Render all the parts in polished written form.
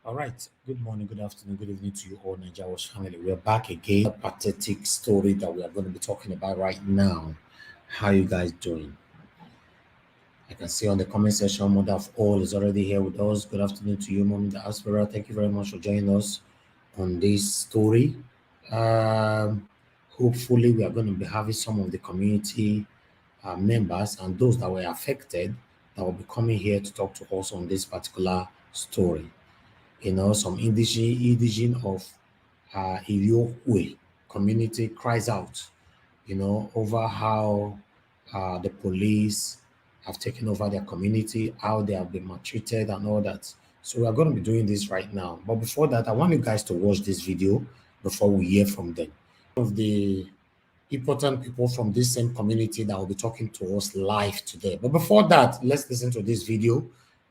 All right. Good morning, good afternoon, good evening to you all, Nigeria family. We're back again. A pathetic story that we are going to be talking about right now. How you guys doing? I can see on the comment section, Mother of All is already here with us. Good afternoon to you, Mom Diaspora. Thank you very much for joining us on this story. Hopefully, we are going to be having some of the community members and those that were affected that will be coming here to talk to us on this particular story. You know, some indigenous of Iviukwe community cries out, you know, over how the police have taken over their community, how they have been maltreated and all that. So we are going to be doing this right now. But before that, I want you guys to watch this video before we hear from them. Of the important people from this same community that will be talking to us live today. But before that, let's listen to this video.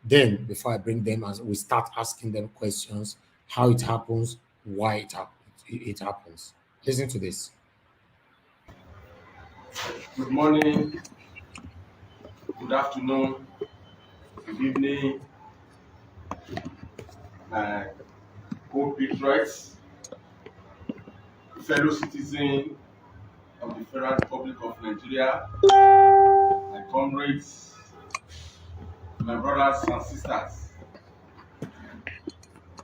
Then, before I bring them, as we start asking them questions, how it happens, why it happens. Listen to this. Good morning, good afternoon, good evening, my co-patriots, fellow citizens of the Federal Republic of Nigeria, my comrades, my brothers and sisters.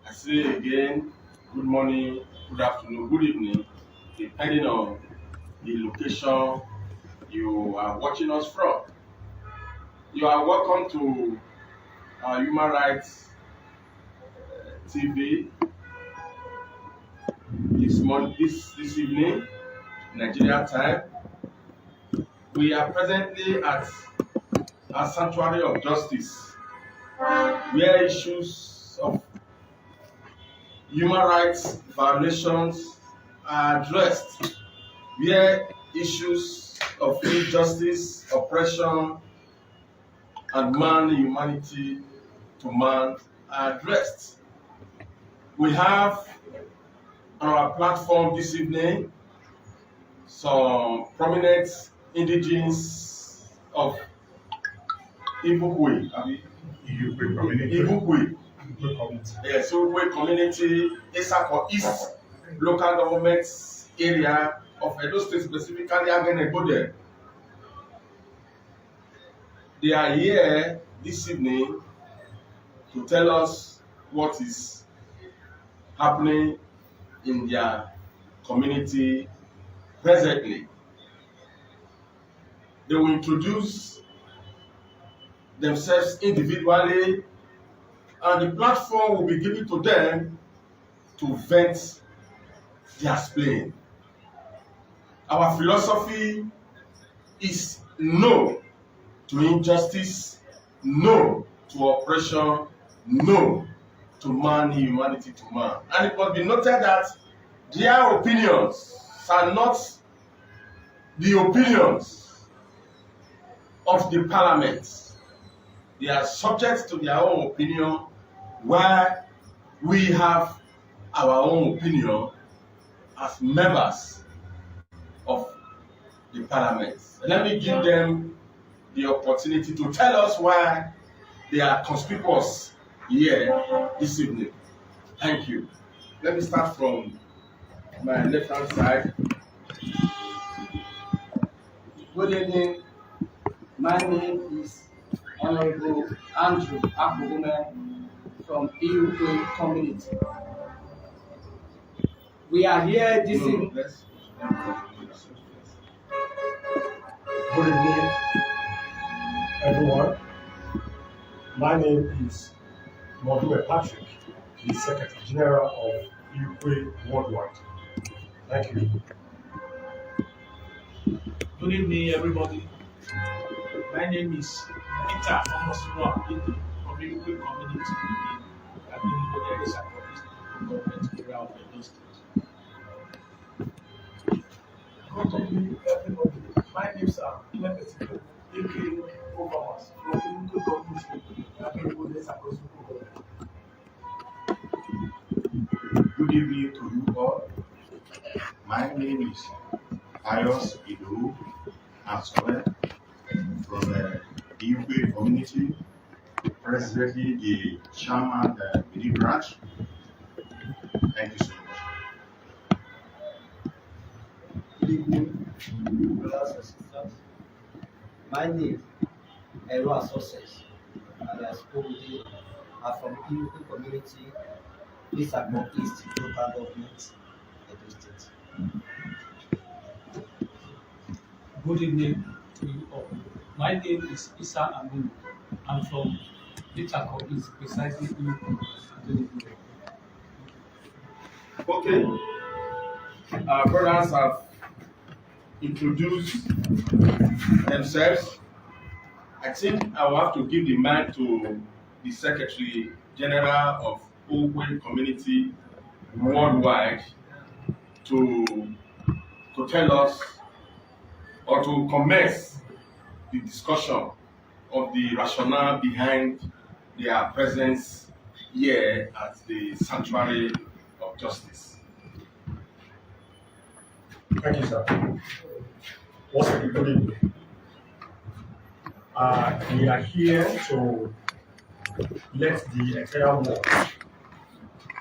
I say again, good morning, good afternoon, good evening, depending on the location you are watching us from. You are welcome to our Human Rights TV this evening, Nigeria time. We are presently at a sanctuary of justice, where issues of human rights violations are addressed, where issues of injustice, oppression, and humanity to man are addressed. We have on our platform this evening some prominent indigenes of Iviukwe community. Yes, Iviukwe community, Etsako East local government area of Edo State, specifically Agenebode. They are here this evening to tell us what is happening in their community presently. They will introduce themselves individually, and the platform will be given to them to vent their spleen. Our philosophy is no to injustice, no to oppression, no to humanity to man. And it must be noted that their opinions are not the opinions of the parliament. They are subject to their own opinion, where we have our own opinion as members of the parliament. Let me give them the opportunity to tell us why they are conspicuous here this evening. Thank you. Let me start from my left hand side. Good evening. My name is Honorable Andrew Ozekhome from Iviukwe Community. We are here this evening. Good evening, everyone. My name is Modube Patrick, the Secretary General of Iviukwe Worldwide. Thank you. Good evening, everybody. My name is Peter Omosuwa of Iviukwe Community in the Etsako government area of Edo State. Good evening, everybody. My name is Etsako, aka Ovia from Iviukwe Community and Etsako government. Good evening to you all. My name is Ayos Idu Asole from the Iviukwe Community, presently the Chairman of the Iviukwe branch. Thank you so much. Good evening, brothers and sisters. My name is Erwa Success, and I spoke with you. I'm from Iviukwe Community, Etsako East Local Government, Edo State. Good evening to you all. My name is Isa Aminu. I'm from Etsako East, precisely Iviukwe. Okay. Our brothers have introduced themselves. I think I will have to give the mic to the Secretary General of Iviukwe Community Worldwide to tell us or to commence the discussion of the rationale behind their presence here at the Sanctuary of Justice. Thank you, sir. Once again, good evening. We are here to let the entire world,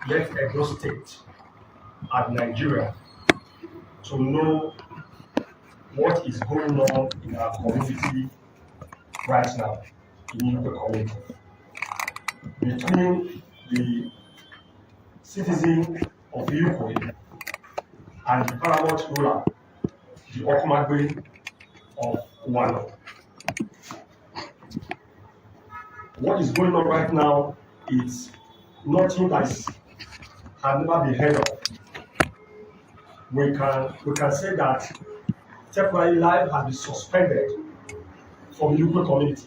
let Edo State and Nigeria to know what is going on in our community right now in Iviukwe community. Between the citizen of Iviukwe and the paramount ruler, the Okumagbe of Wano. What is going on right now is nothing that has never been heard of. We can say that temporary life has been suspended from Iviukwe community.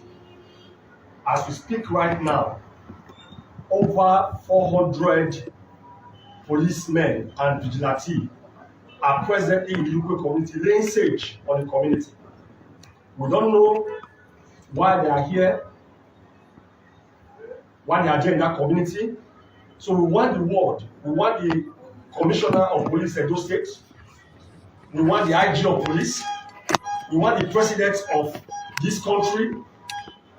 As we speak right now, over 400 policemen and vigilantes are presently in the Iviukwe community laying siege on the community. We don't know why they are here, why they are there in that community. So we want the world, we want the Commissioner of Police Edo State, we want the IG of Police, we want the President of this country,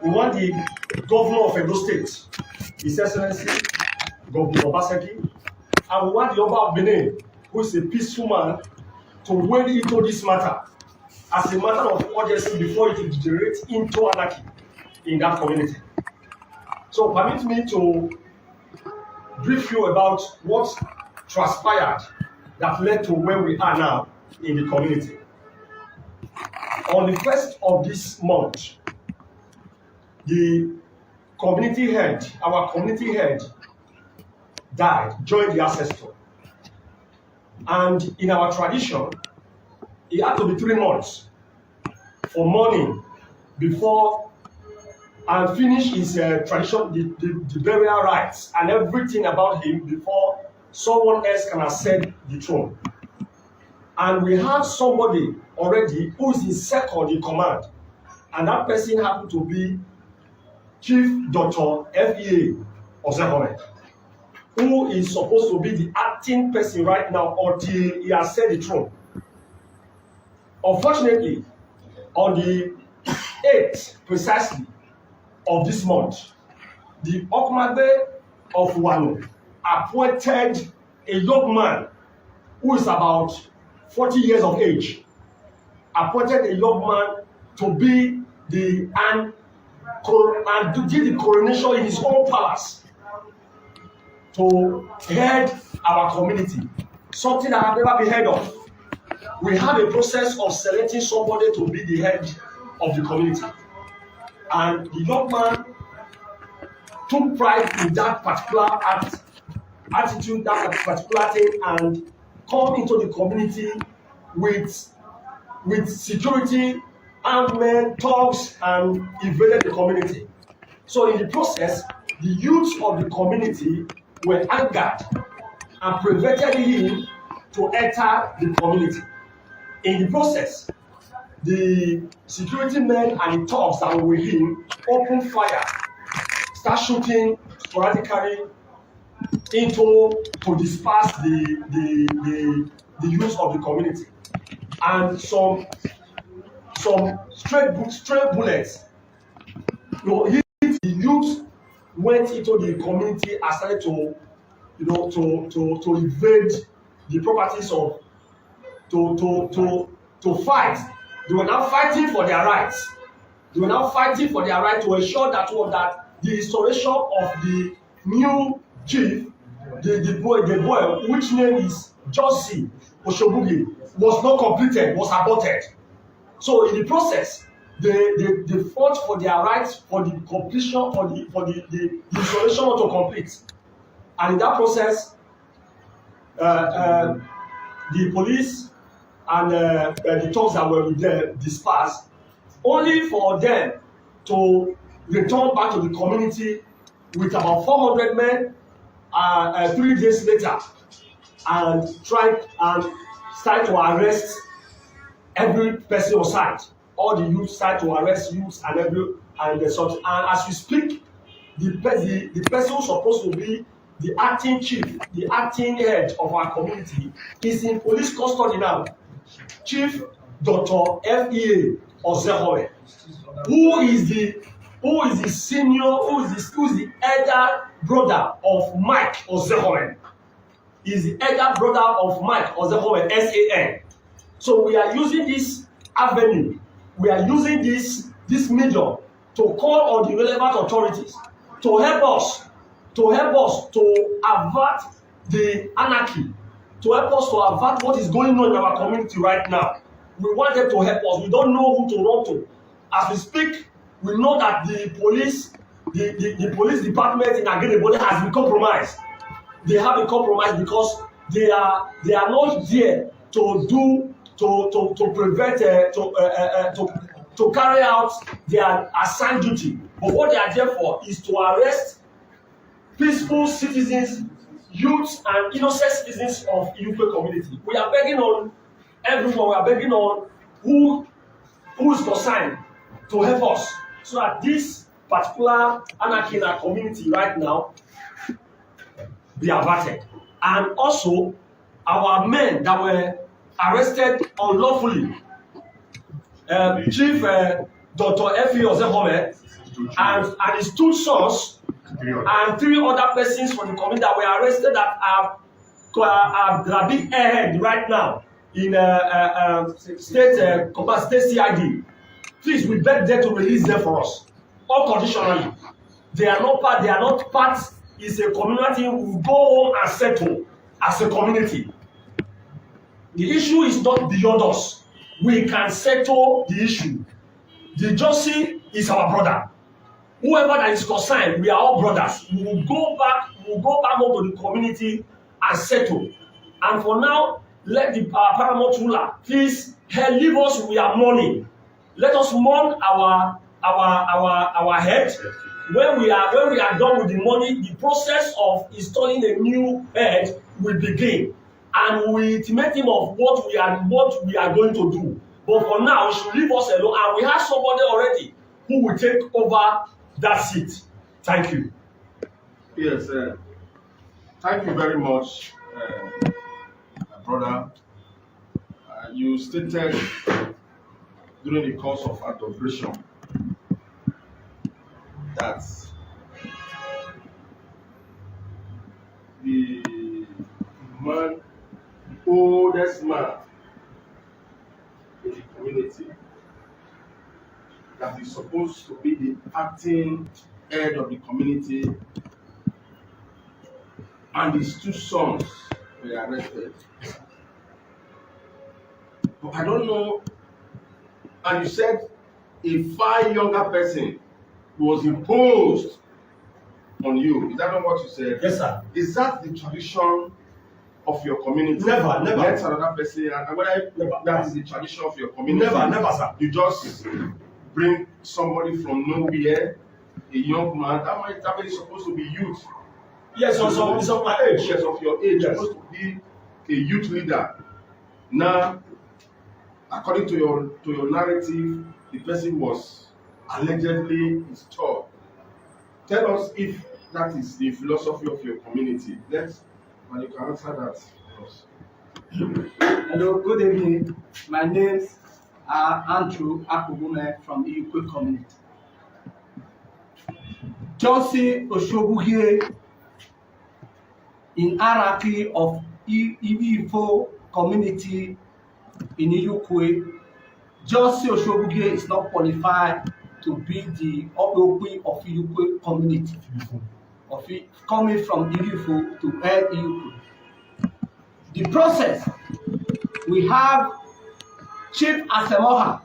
we want the Governor of Edo State, His Excellency Governor Obaseki, and we want the Oba of Benin, who is a peaceful man, to wade into this matter as a matter of urgency before it will degenerate into anarchy in that community. So permit me to brief you about what transpired that led to where we are now in the community. On the 1st of this month, the community head, our community head, died, joined the ancestor. And in our tradition, it had to be 3 months for mourning before and finish his tradition, the burial rites and everything about him before someone else can ascend the throne. And we have somebody already who is in second in command, and that person happened to be Chief Dr. F.E.A. Ozekhome. who is supposed to be the acting person right now until he has set the throne. Unfortunately, on the 8th precisely of this month, the Okmagbe of Wano appointed a young man who is about 40 years of age, appointed a young man to be and to do the coronation in his own palace to head our community, something that I've never been heard of. We have a process of selecting somebody to be the head of the community, and the young man took pride in that particular attitude, that particular thing, and come into the community with security, armed men, thugs, and invaded the community. So in the process, the youth of the community were angered and prevented him to enter the community. In the process, the security men and the thugs that were with him opened fire, start shooting sporadically to disperse the youth of the community. And some stray bullets, hit the youth, went into the community and started to invade the properties of to fight. They were now fighting for their rights. They were now fighting for their right to ensure that the installation of the new chief, the boy, which name is Josie Oshobugi, was not completed, was aborted. So in the process, they fought for their rights, for the completion, for the installation to complete. And in that process, the police and the thugs that were with them dispersed, only for them to return back to the community with about 400 men 3 days later and start to arrest every person on site. All the youth start to arrest youths and as we speak, the person who's supposed to be the acting chief, the acting head of our community, is in police custody now. Chief Dr. F.E.A. Ozekhome, who is the elder brother of Mike Ozekhome. Is the elder brother of Mike Ozekhome, SAN. So we are using this avenue, we are using this medium to call on the relevant authorities to help us to avert the anarchy, to help us to avert what is going on in our community right now. We want them to help us. We don't know who to run to. As we speak, we know that the police department in Agenebode has been compromised. They have been compromised because they are not there to prevent to carry out their assigned duty. But what they are there for is to arrest peaceful citizens, youths, and innocent citizens of Iviukwe community. We are begging on everyone. We are begging on who is concerned to help us so that this particular anarchy in our community right now be averted. And also, our men that were arrested unlawfully, Chief Dr. F.E. Ozekhome and his 2 sons and 3 other persons from the community that were arrested that are being held right now in state CID. Please, we beg them to release them for us unconditionally. They are not part. It's a community. We go home and settle as a community. The issue is not beyond us. We can settle the issue. The Josie is our brother. Whoever that is concerned, we are all brothers. We will go back home to the community and settle. And for now, let the paramount ruler please leave us with our money. Let us mourn our head. When we are done with the money, the process of installing a new head will begin, and we intimate him of what we are going to do. But for now, he should leave us alone, and we have somebody already who will take over that seat. Thank you. Yes, Thank you very much, my brother. You stated during the course of adoration that the man, the oldest man in the community, that is supposed to be the acting head of the community, and his two sons were arrested. But I don't know. And you said a far younger person was imposed on you. Is that not what you said? Yes, sir. Is that the tradition of your community? Never, never. Let another person, and whether Never. that is the tradition of your community. Never, never, sir. You just bring somebody from nowhere, a young man. That man is supposed to be youth. Yes, also, it's of my age. Yes, of your age. Yes. You're supposed to be a youth leader. Now, according to your narrative, the person was allegedly installed. Tell us if that is the philosophy of your community. And you can answer that for us. Hello, good evening. My name is Andrew Akugbume from Iviukwe Community. Johnson Oshogbugie in hierarchy of Iviukwe Community in Iviukwe. Johnson Oshogbugie is not qualified to be the Obi of Iviukwe Community. Coming from Iviukwe to head Iviukwe. The process, we have Chief Aldofos,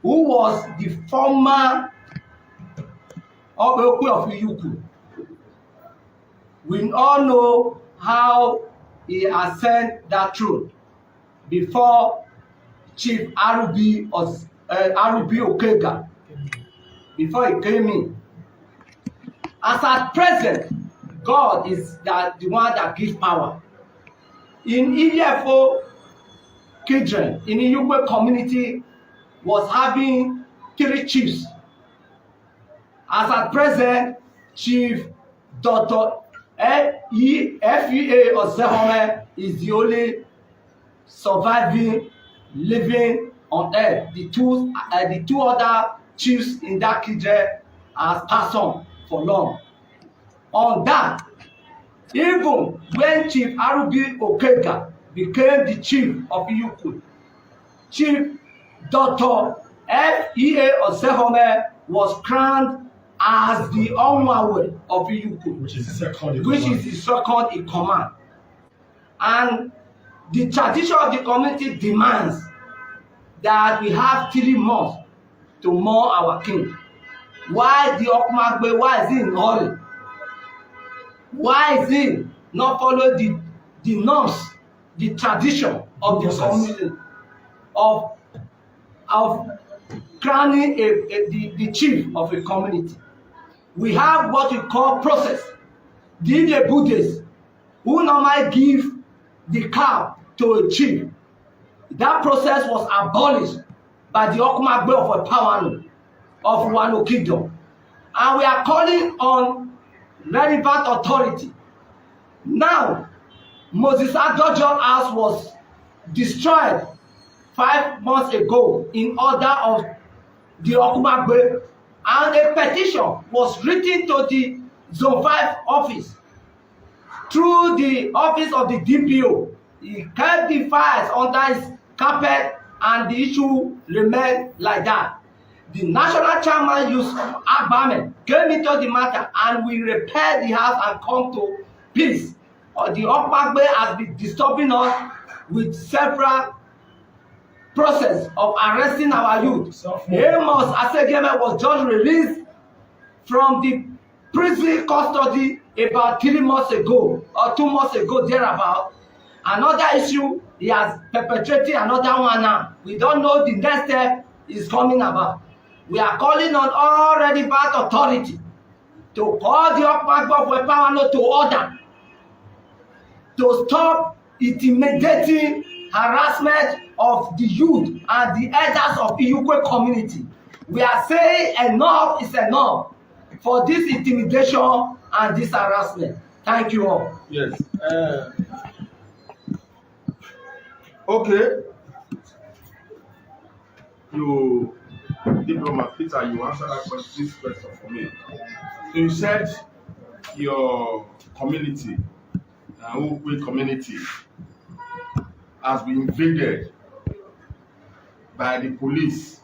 who was the former Obi of Iviukwe. We all know how he ascended that throne before Chief Okega, before he came in. As at present, God is the one that gives power. In Iviukwe Children, in Iviukwe community, was having 3 chiefs. As at present, Chief Dr. Ovia Ozekhome is the only surviving, living on earth. The two other chiefs in that children has passed on for long. On that, even when Chief Okega became the chief of Iviukwe, Chief Dr. Ovia Ozekhome was crowned as the homo of Iviukwe, Which is the second in command. And the tradition of the community demands that we have 3 months to mourn our king. Why the Okmagbe? Why is he in hurry? Why is he not follow the norms, the tradition of the community of crowning the chief of a community? We have what we call process. The Buddhists who normally give the cow to a chief. That process was abolished by the Okmagbe of Epawano of Wano Kingdom. And we are calling on relevant authority. Now, Moses Adojo house was destroyed 5 months ago in order of the Okmagbe, and a petition was written to the Zone 5 office through the office of the DPO. He kept the files under his carpet and the issue remained like that. The national chairman used Agbame came into the matter and we repaired the house and come to peace. The Okmagbe has been disturbing us with several process of arresting our youth. Amos Ozekhome was just released from the prison custody about 3 months ago or 2 months ago thereabout. Another issue, he has perpetrated another one now. We don't know the next step is coming about. We are calling on all relevant authority to call the Okmagbe of Epawano to order to stop intimidating harassment of the youth and the elders of Iviukwe community. We are saying enough is enough for this intimidation and this harassment. Thank you all. Yes. Okay. You, Diplomat Peter, you answered this question for me. So you said your community, Iviukwe community, has been invaded by the police,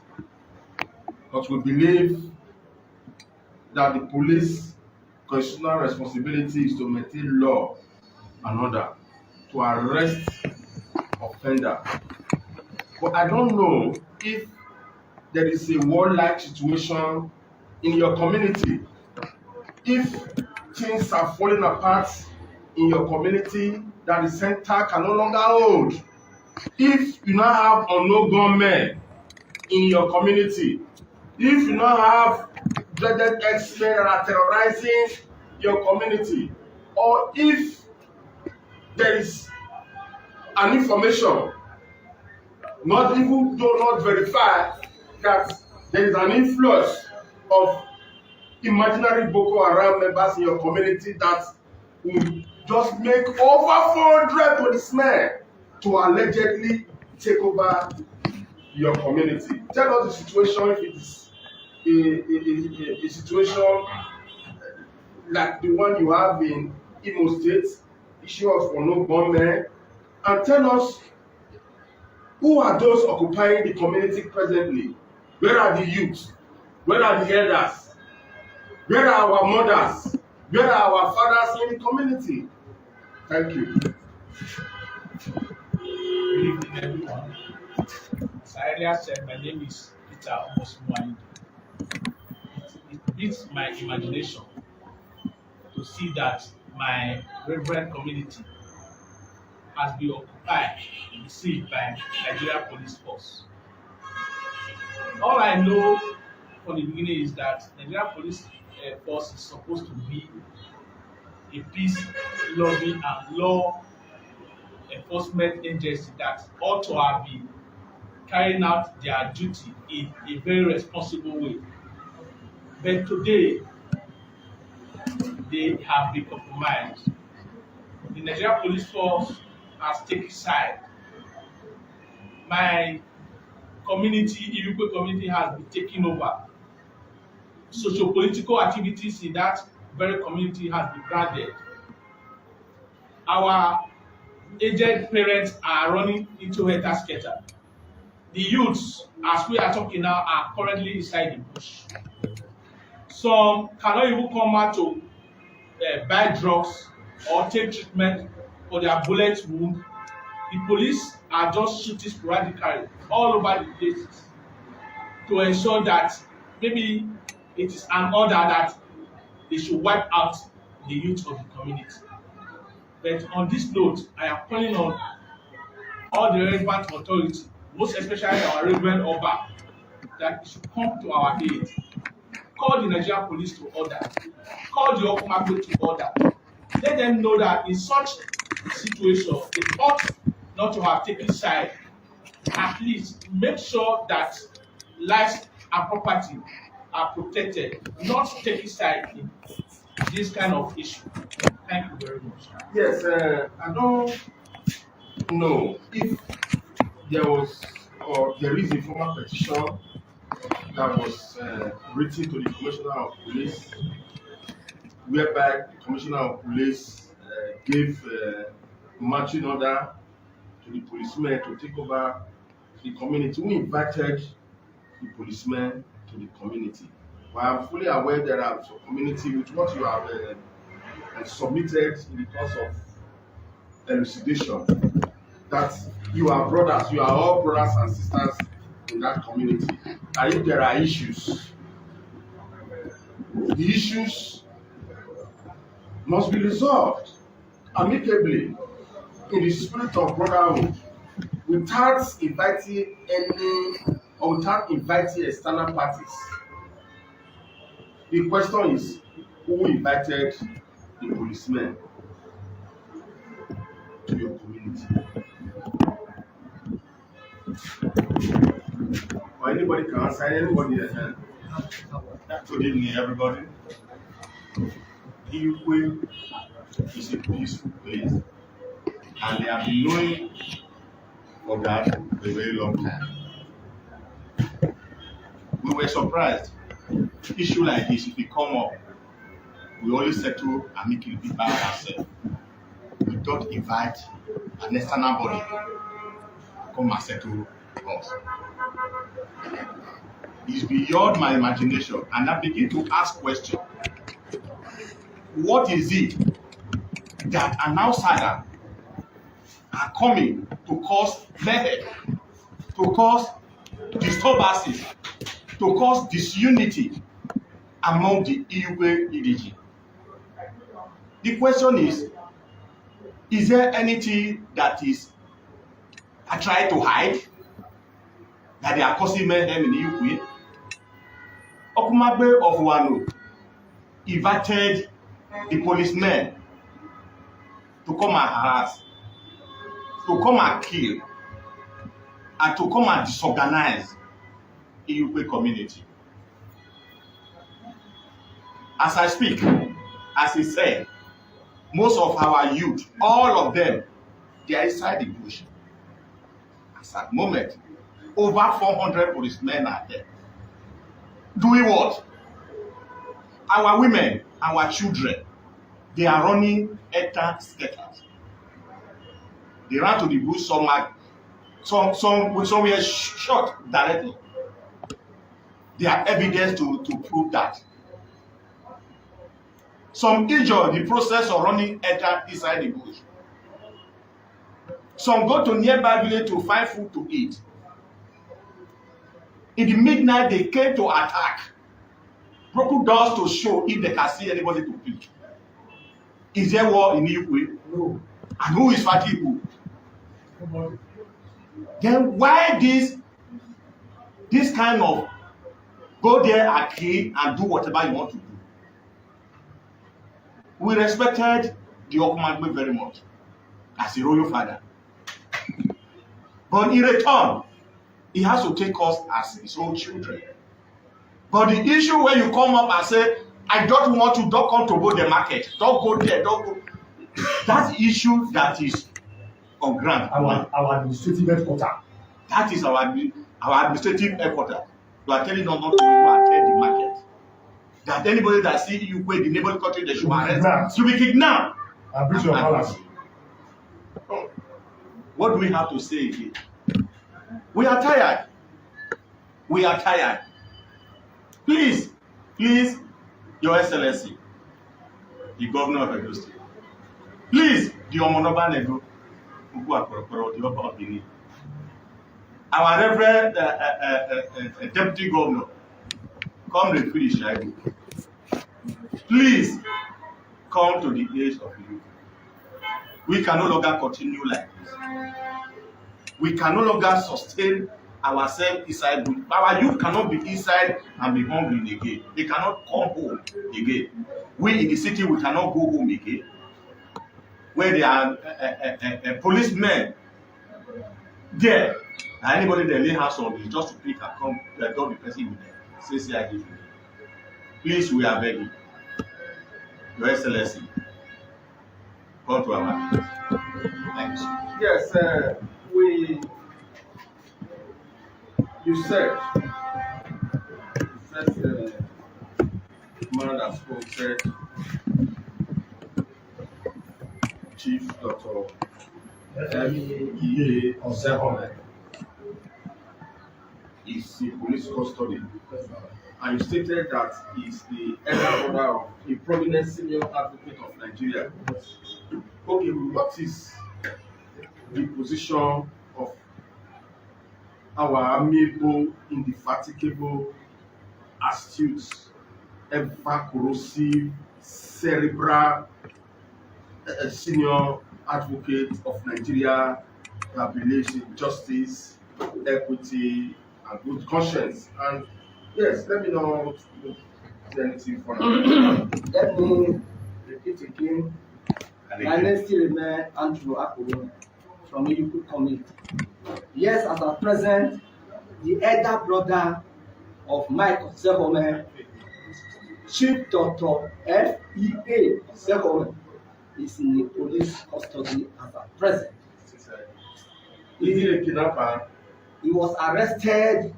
but we believe that the police constitutional responsibility is to maintain law and order, to arrest offender. But I don't know if there is a warlike situation in your community. If things are falling apart in your community that the center can no longer hold. If you now have unknown gunmen in your community, if you now have dreaded X-men that are terrorizing your community, or if there is an information, not even though not verified, that there is an influx of imaginary Boko Haram members in your community that will just make over 400 policemen to allegedly take over your community. Tell us the situation, if it is a situation like the one you have in Imo State, issue of unknown gunmen, and tell us who are those occupying the community presently. Where are the youth? Where are the elders? Where are our mothers? Where are our fathers in the community? Thank you. Good evening, everyone. As I earlier said, my name is Peter Omosumo. It beats my imagination to see that my reverend community has been occupied and besieged by Nigeria police force. All I know from the beginning is that Nigeria police force is supposed to be a peace loving and law enforcement agency that ought to have been carrying out their duty in a very responsible way. But today, they have been compromised. The Nigeria police force has taken side. My community, Iviukwe community, has been taken over. Socio-political activities in that very community has been granted. Our aged parents are running into helter-skelter. The youths, as we are talking now, are currently inside the bush. Some cannot even come out to buy drugs or take treatment for their bullet wound. The police are just shooting sporadically all over the places to ensure that maybe it is an order that they should wipe out the youth of the community. But on this note, I am calling on all the relevant authorities, most especially our Reverend Oba, that it should come to our aid. Call the Nigerian police to order. Call the Ozekhome to order. Let them know that in such situation, they ought not to have taken side. At least make sure that lives and property are protected, not taking side in this kind of issue. Thank you very much. Yes, I don't know if there was or there is a formal petition that was written to the Commissioner of Police, whereby the Commissioner of Police gave marching order to the policemen to take over the community. We invited the policemen to the community. But I'm fully aware there are some community with what you have submitted in the course of elucidation, that you are brothers, you are all brothers and sisters in that community. And if there are issues, the issues must be resolved amicably in the spirit of brotherhood, without inviting external parties. The question is, who invited the policemen to your community? Or anybody can answer, anybody. Good evening, everybody. Iviukwe is a peaceful place, and they have been knowing for that for a very long time. We were surprised. Issue like this, if it come up, we always settle amicably by ourselves. We don't invite an external body to come and settle us. It's beyond my imagination, and I begin to ask questions. What is it that an outsider are coming to cause mayhem, to cause disturbances, to cause disunity among the Iviukwe EDG? The question is there anything that is I try to hide, that they are causing mayhem in Iviukwe? Okumagbe of Wano invited the policemen to come and harass, to come and kill, and to come and disorganize Iviukwe community. As I speak, as he said, most of our youth, all of them, they are inside the bush. At that moment, over 400 policemen are there. Doing what? Our women, our children, they are running scatters. They ran to the bush, some were shot directly. There are evidence to prove that. Some injured in the process of running inside the bush. Some go to nearby village to find food to eat. In the midnight, they came to attack. Broken doors to show if they can see anybody to pick. Is there war in Iviukwe? No. And who is fighting who? Nobody. Then why this kind of go there and kill and do whatever you want to do? We respected the Okumagbe very much as a royal father. But in return, he has to take us as his own children. But the issue where you come up and say, I don't want to, don't come to go the market, don't go there, don't go. That's the issue that is on ground. Our administrative headquarters. That is our administrative headquarters. You are telling us not to go attend the market. That anybody that see you in the neighboring country, they should arrest, to be kidnapped. And breach of balance. What do we have to say again? We are tired. We are tired. Please, Your Excellency, the Governor of Edo State, please, the Omonoba Nedo, the Oba of Benin, our Reverend Deputy Governor, come refill the Shaibu. Please come to the age of youth. We can no longer continue like this. We can no longer sustain ourselves inside. Our youth cannot be inside and be hungry again. They cannot come home again. We in the city, we cannot go home again. Where there are policemen there, and anybody they lay hands on is just to pick and come, they don't be pressing with them. Say, I give you. Please, we are begging. Your Excellency, come to our place. Thanks. Yes, you said, the man that spoke said, Chief Dr. Ozekhome is in police custody, and you stated that he is the elder brother of a prominent senior advocate of Nigeria. Okay, what is the position of our amiable, indefatigable, astute, ever corrosive, cerebral senior advocate of Nigeria that believes in justice, equity, and good conscience? And yes, let me know if there's anything for now. Let me repeat again. My name still remains Andrew Akuru from Iviukwe Community. Yes, as at present, the elder brother of Mike Ozekhome, Chief Dr. F.E.A. Ozekhome, is in the police custody as at present. Is he a kidnapper? He was arrested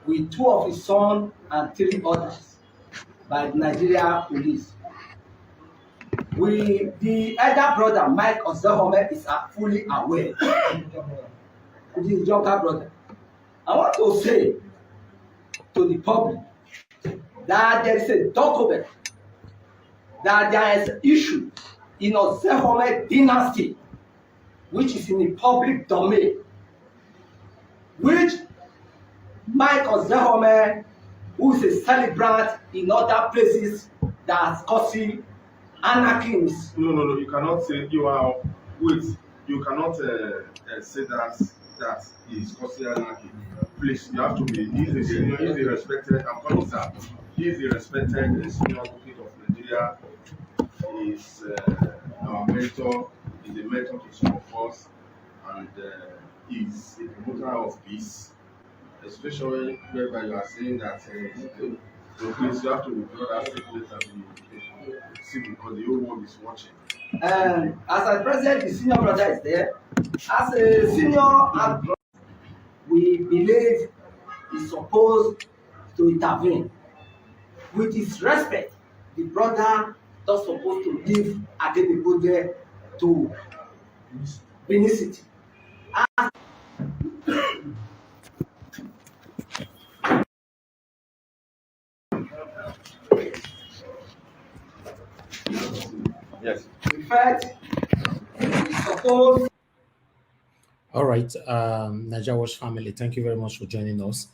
with 2 of his sons and 3 others by the Nigeria police. The elder brother, Mike Ozekhome, is fully aware. The younger brother. I want to say to the public that there is a document that there is issue in Ozekhome dynasty, which is in the public domain, which Mike Ozekhome, who is a celebrant in other places that's causing anarchy. No. You cannot say you are. Wait. You cannot say that he is causing anarchy. Please, you have to be. He is a senior. He is a respected. I'm calling that. He is a respected senior advocate of Nigeria. He is our mentor. He's a mentor to some of us, and he's a promoter of peace. Especially whereby you are saying that so please you have to withdraw that statement and be see because the whole world is watching. As at present, the senior brother is there. As a senior, we believe he's supposed to intervene. With his respect, the brother not supposed to leave Adebigbode to Benin City. Yes. In fact, he's supposed. All right, Naija Watch family, thank you very much for joining us.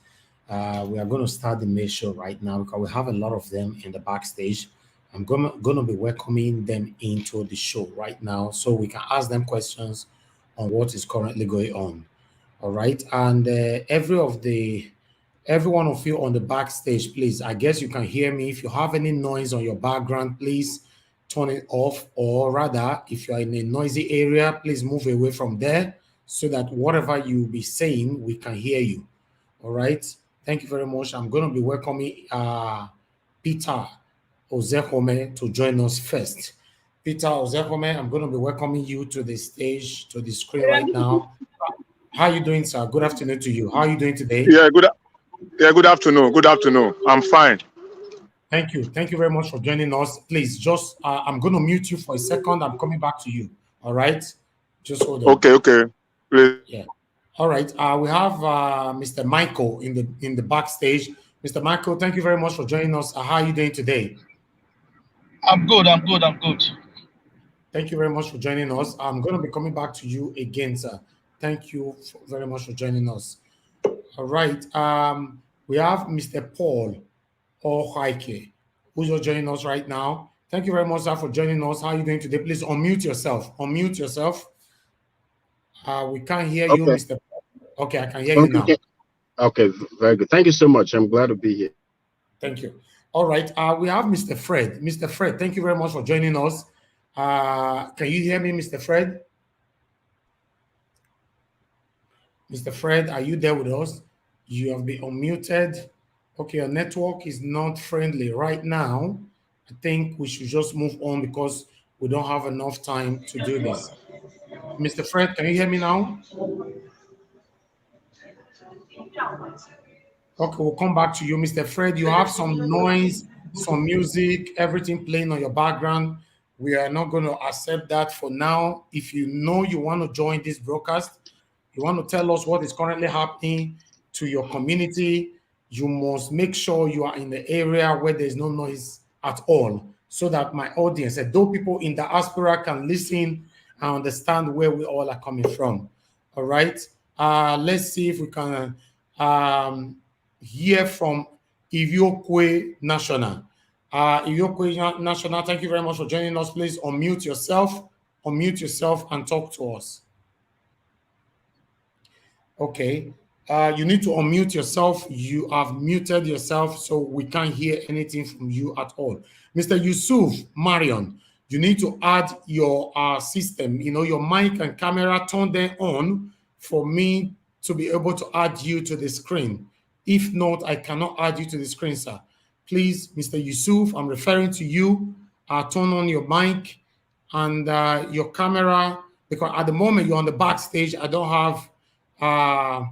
We are going to start the main show right now because we have a lot of them in the backstage. I'm going to be welcoming them into the show right now so we can ask them questions on what is currently going on. All right, and every one of you on the backstage, please, I guess you can hear me. If you have any noise on your background, please turn it off, or rather, if you're in a noisy area, please move away from there so that whatever you be saying, we can hear you. All right. Thank you very much. I'm going to be welcoming Peter Ozekhome to join us first. Peter Ozekhome, I'm going to be welcoming you to the stage, to the screen right now. How are you doing, sir? Good afternoon to you. How are you doing today? Good afternoon. Good afternoon. I'm fine. Thank you. Thank you very much for joining us. Please, just I'm going to mute you for a second. I'm coming back to you. All right? Just hold on. Okay. Please. Yeah. All right. We have Mr. Michael in the backstage. Mr. Michael, thank you very much for joining us. How are you doing today? I'm good. Thank you very much for joining us. I'm going to be coming back to you again, sir. Thank you very much for joining us. All right. We have Mr. Paul Ohaike, who's joining us right now. Thank you very much, sir, for joining us. How are you doing today? Please unmute yourself. We can't hear you, Mr. Paul. Okay, I can hear you now. Okay, very good. Thank you so much. I'm glad to be here. Thank you. All right. We have Mr. Fred. Mr. Fred, thank you very much for joining us. Can you hear me, Mr. Fred? Mr. Fred, are you there with us? You have been unmuted. Okay, your network is not friendly right now. I think we should just move on because we don't have enough time to do this. Mr. Fred, can you hear me now? Okay, we'll come back to you. Mr. Fred, you have some noise, some music, everything playing on your background. We are not going to accept that for now. If you know you want to join this broadcast, you want to tell us what is currently happening to your community, you must make sure you are in the area where there's no noise at all, so that my audience, and though people in the diaspora can listen and understand where we all are coming from. All right. Let's see if we can hear from Iviukwe National. Iviukwe National, thank you very much for joining us. Please unmute yourself and talk to us. Okay. You need to unmute yourself. You have muted yourself, so we can't hear anything from you at all. Mr. Yusuf Marion, you need to add your system, your mic and camera, turn them on for me to be able to add you to the screen. If not, I cannot add you to the screen, sir. Please, Mr. Yusuf, I'm referring to you. Turn on your mic and your camera, because at the moment you're on the backstage. I don't have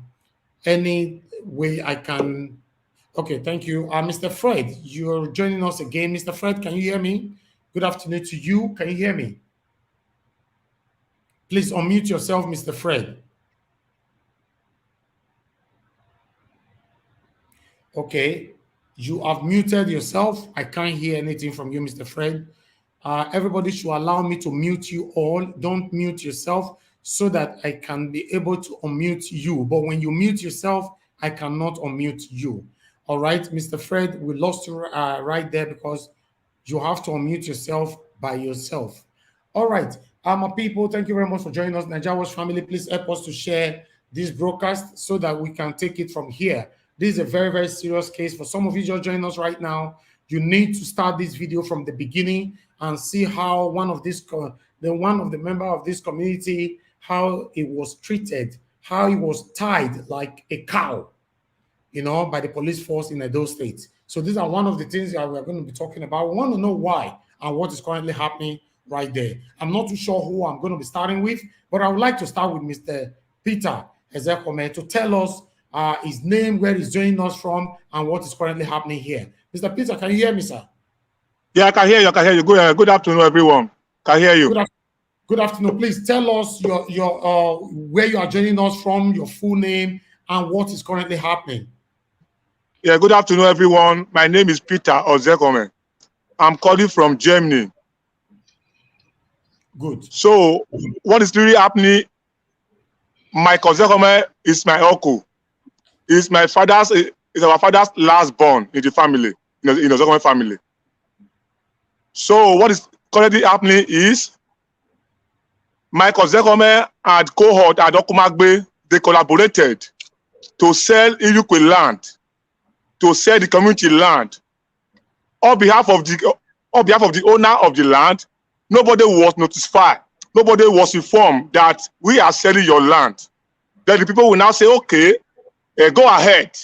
any way I can. Okay, thank you. Mr. Fred, you're joining us again. Mr. Fred, can you hear me? Good afternoon to you. Can you hear me? Please unmute yourself, Mr. Fred. Okay, you have muted yourself. I can't hear anything from you, Mr. Fred. Everybody should allow me to mute you all. Don't mute yourself so that I can be able to unmute you. But when you mute yourself, I cannot unmute you. All right, Mr. Fred, we lost you right there because you have to unmute yourself by yourself. All right, my people, thank you very much for joining us. Nigeria's family, please help us to share this broadcast so that we can take it from here. This is a very, very serious case. For some of you just joining us right now, you need to start this video from the beginning and see how one of the member of this community, how it was treated, how he was tied like a cow, you know, by the police force in Edo State. So these are one of the things that we're going to be talking about. We want to know why and what is currently happening right there. I'm not too sure who I'm going to be starting with, but I would like to start with Mr. Peter Ozekhome to tell us his name, where he's joining us from, and what is currently happening here. Mr. Peter, can you hear me, sir? Yeah, I can hear you. I can hear you. Good afternoon, everyone. Can hear you. Good afternoon. Please tell us your where you are joining us from, your full name, and what is currently happening. Yeah, good afternoon, everyone. My name is Peter Ozekhome. I'm calling from Germany. Good. So, what is really happening? My Ozekhome is my uncle. Is our father's last born in the family, in the Ozekhome family. So, what is currently happening is my Ozekhome and cohort at Okumagbe, they collaborated to sell Iviukwe land, to sell the community land. On behalf of the owner of the land, nobody was notified. Nobody was informed that we are selling your land. Then the people will now say, okay, go ahead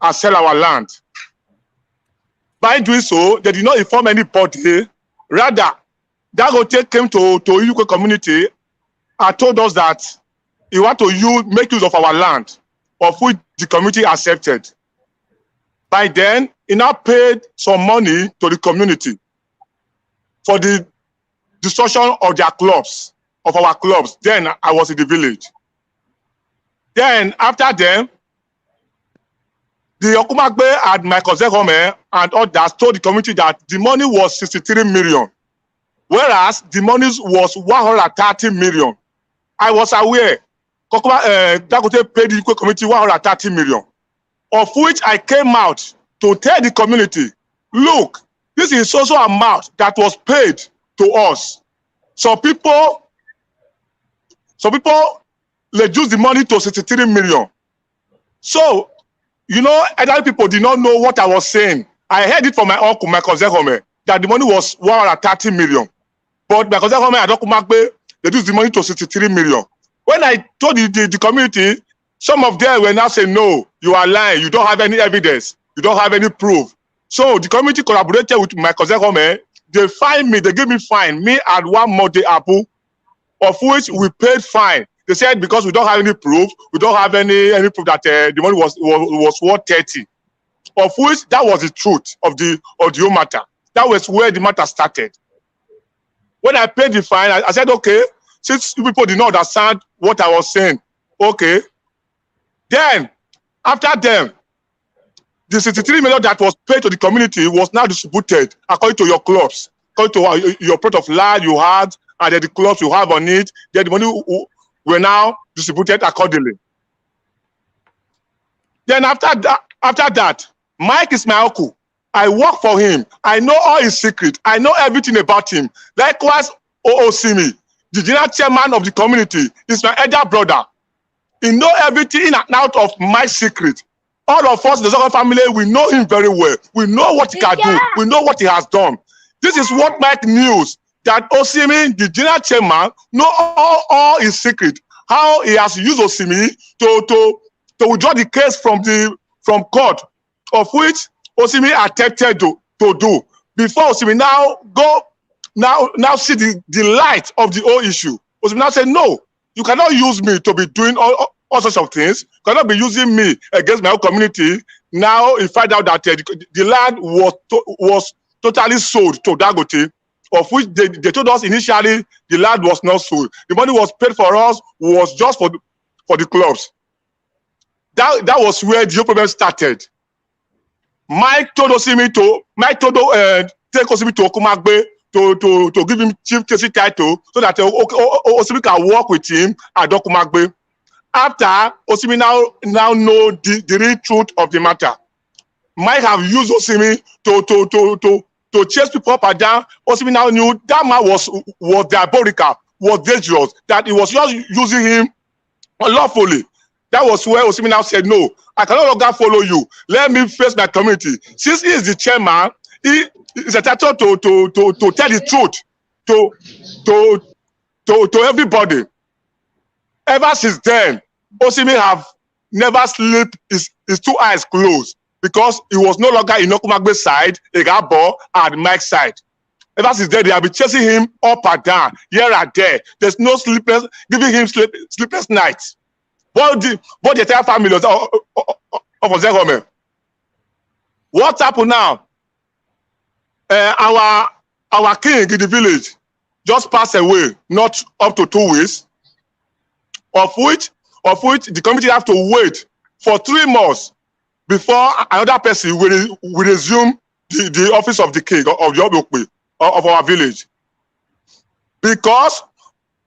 and sell our land. By doing so, they did not inform anybody. Rather, Dagote came to Iviukwe Community and told us that he want to make use of our land, of which the community accepted. By then, he now paid some money to the community for the destruction of their clubs, of our clubs. Then I was in the village. Then after them, the Okumagbe and my Ozekhome and others told the community that the money was 63 million, whereas the money was 130 million. I was aware Dagote paid the Iviukwe community 130 million, of which I came out to tell the community, look, this is also an amount that was paid to us. Some people reduced the money to 63 million. So, you know, other people did not know what I was saying. I heard it from my uncle, my Ozekhome, that the money was 130 million. But my Ozekhome and Okumagbe reduced the money to 63 million. When I told the community, some of them were now saying, no, you are lying. You don't have any evidence. You don't have any proof. So the community collaborated with my Ozekhome. They fined me. They gave me fine. Me and one more day Abu, of which we paid fine. They said because we don't have any proof, we don't have any proof that the money was 130. Of which that was the truth of the whole matter. That was where the matter started. When I paid the fine, I said, okay, since you people did not understand what I was saying, okay. Then, after them, the 63 million that was paid to the community was now distributed according to your clubs, according to your plot of land you had, and then the clubs you have on it. Then the money were now distributed accordingly. Then after that, Mike is my uncle. I work for him. I know all his secrets. I know everything about him. Likewise, Osimhi, the general chairman of the community, is my elder brother. He knows everything in and out of my secret. All of us in the Ozekhome family, we know him very well. We know what he can do. We know what he has done. This is what Mike knew, that Osimhi, the general chairman, know all his secret. How he has used Osimhi to withdraw the case from court, of which Osimhi attempted to do. Before Osimhi now go now see the light of the whole issue. Osimhi now said, no, you cannot use me to be doing all sorts of things. You cannot be using me against my own community. Now he find out that the land was totally sold to Dangote, of which they told us initially the land was not sold. The money was paid for us was just for the clubs. That was where the whole problem started. Mike told Osimhi take Osimhi to Okumagbe to give him chief TC title so that Osimhi can work with him at Okumagbe. After Osimhi now know the real truth of the matter, Mike have used Osimhi to chase people up and down. Osimhi now knew that man was diabolical, was dangerous, that he was just using him unlawfully. That was where Osimhi now said, no, I can no longer follow you. Let me face my community. Since he is the chairman, he is entitled to tell the truth to everybody. Ever since then, Osimhi have never slept his two eyes closed because he was no longer in Okumagbe's side, Egabo, and Mike's side. Ever since then, they have been chasing him up and down, here and there. There's no giving him sleepless nights. Both the entire family of Ozekhome. What's happened now? Our king in the village just passed away, not up to 2 weeks, of which the community have to wait for 3 months before another person will resume the office of the king of the of our village. Because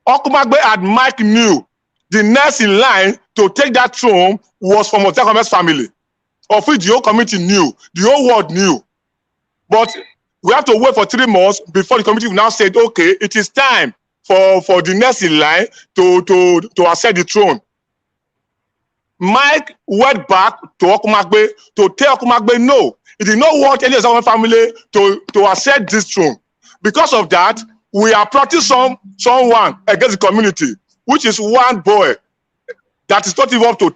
Okumagbe and Mike knew the next in line to take that throne was from Ozekhome's family, of which the whole community knew, the whole world knew. But we have to wait for 3 months before the community now said, okay, it is time for the next in line to accept the throne. Mike went back to Okumagbe to tell Okumagbe no, he did not want any Ozekhome family to accept this throne. Because of that, we are plotting someone against the community, which is one boy that is not even up to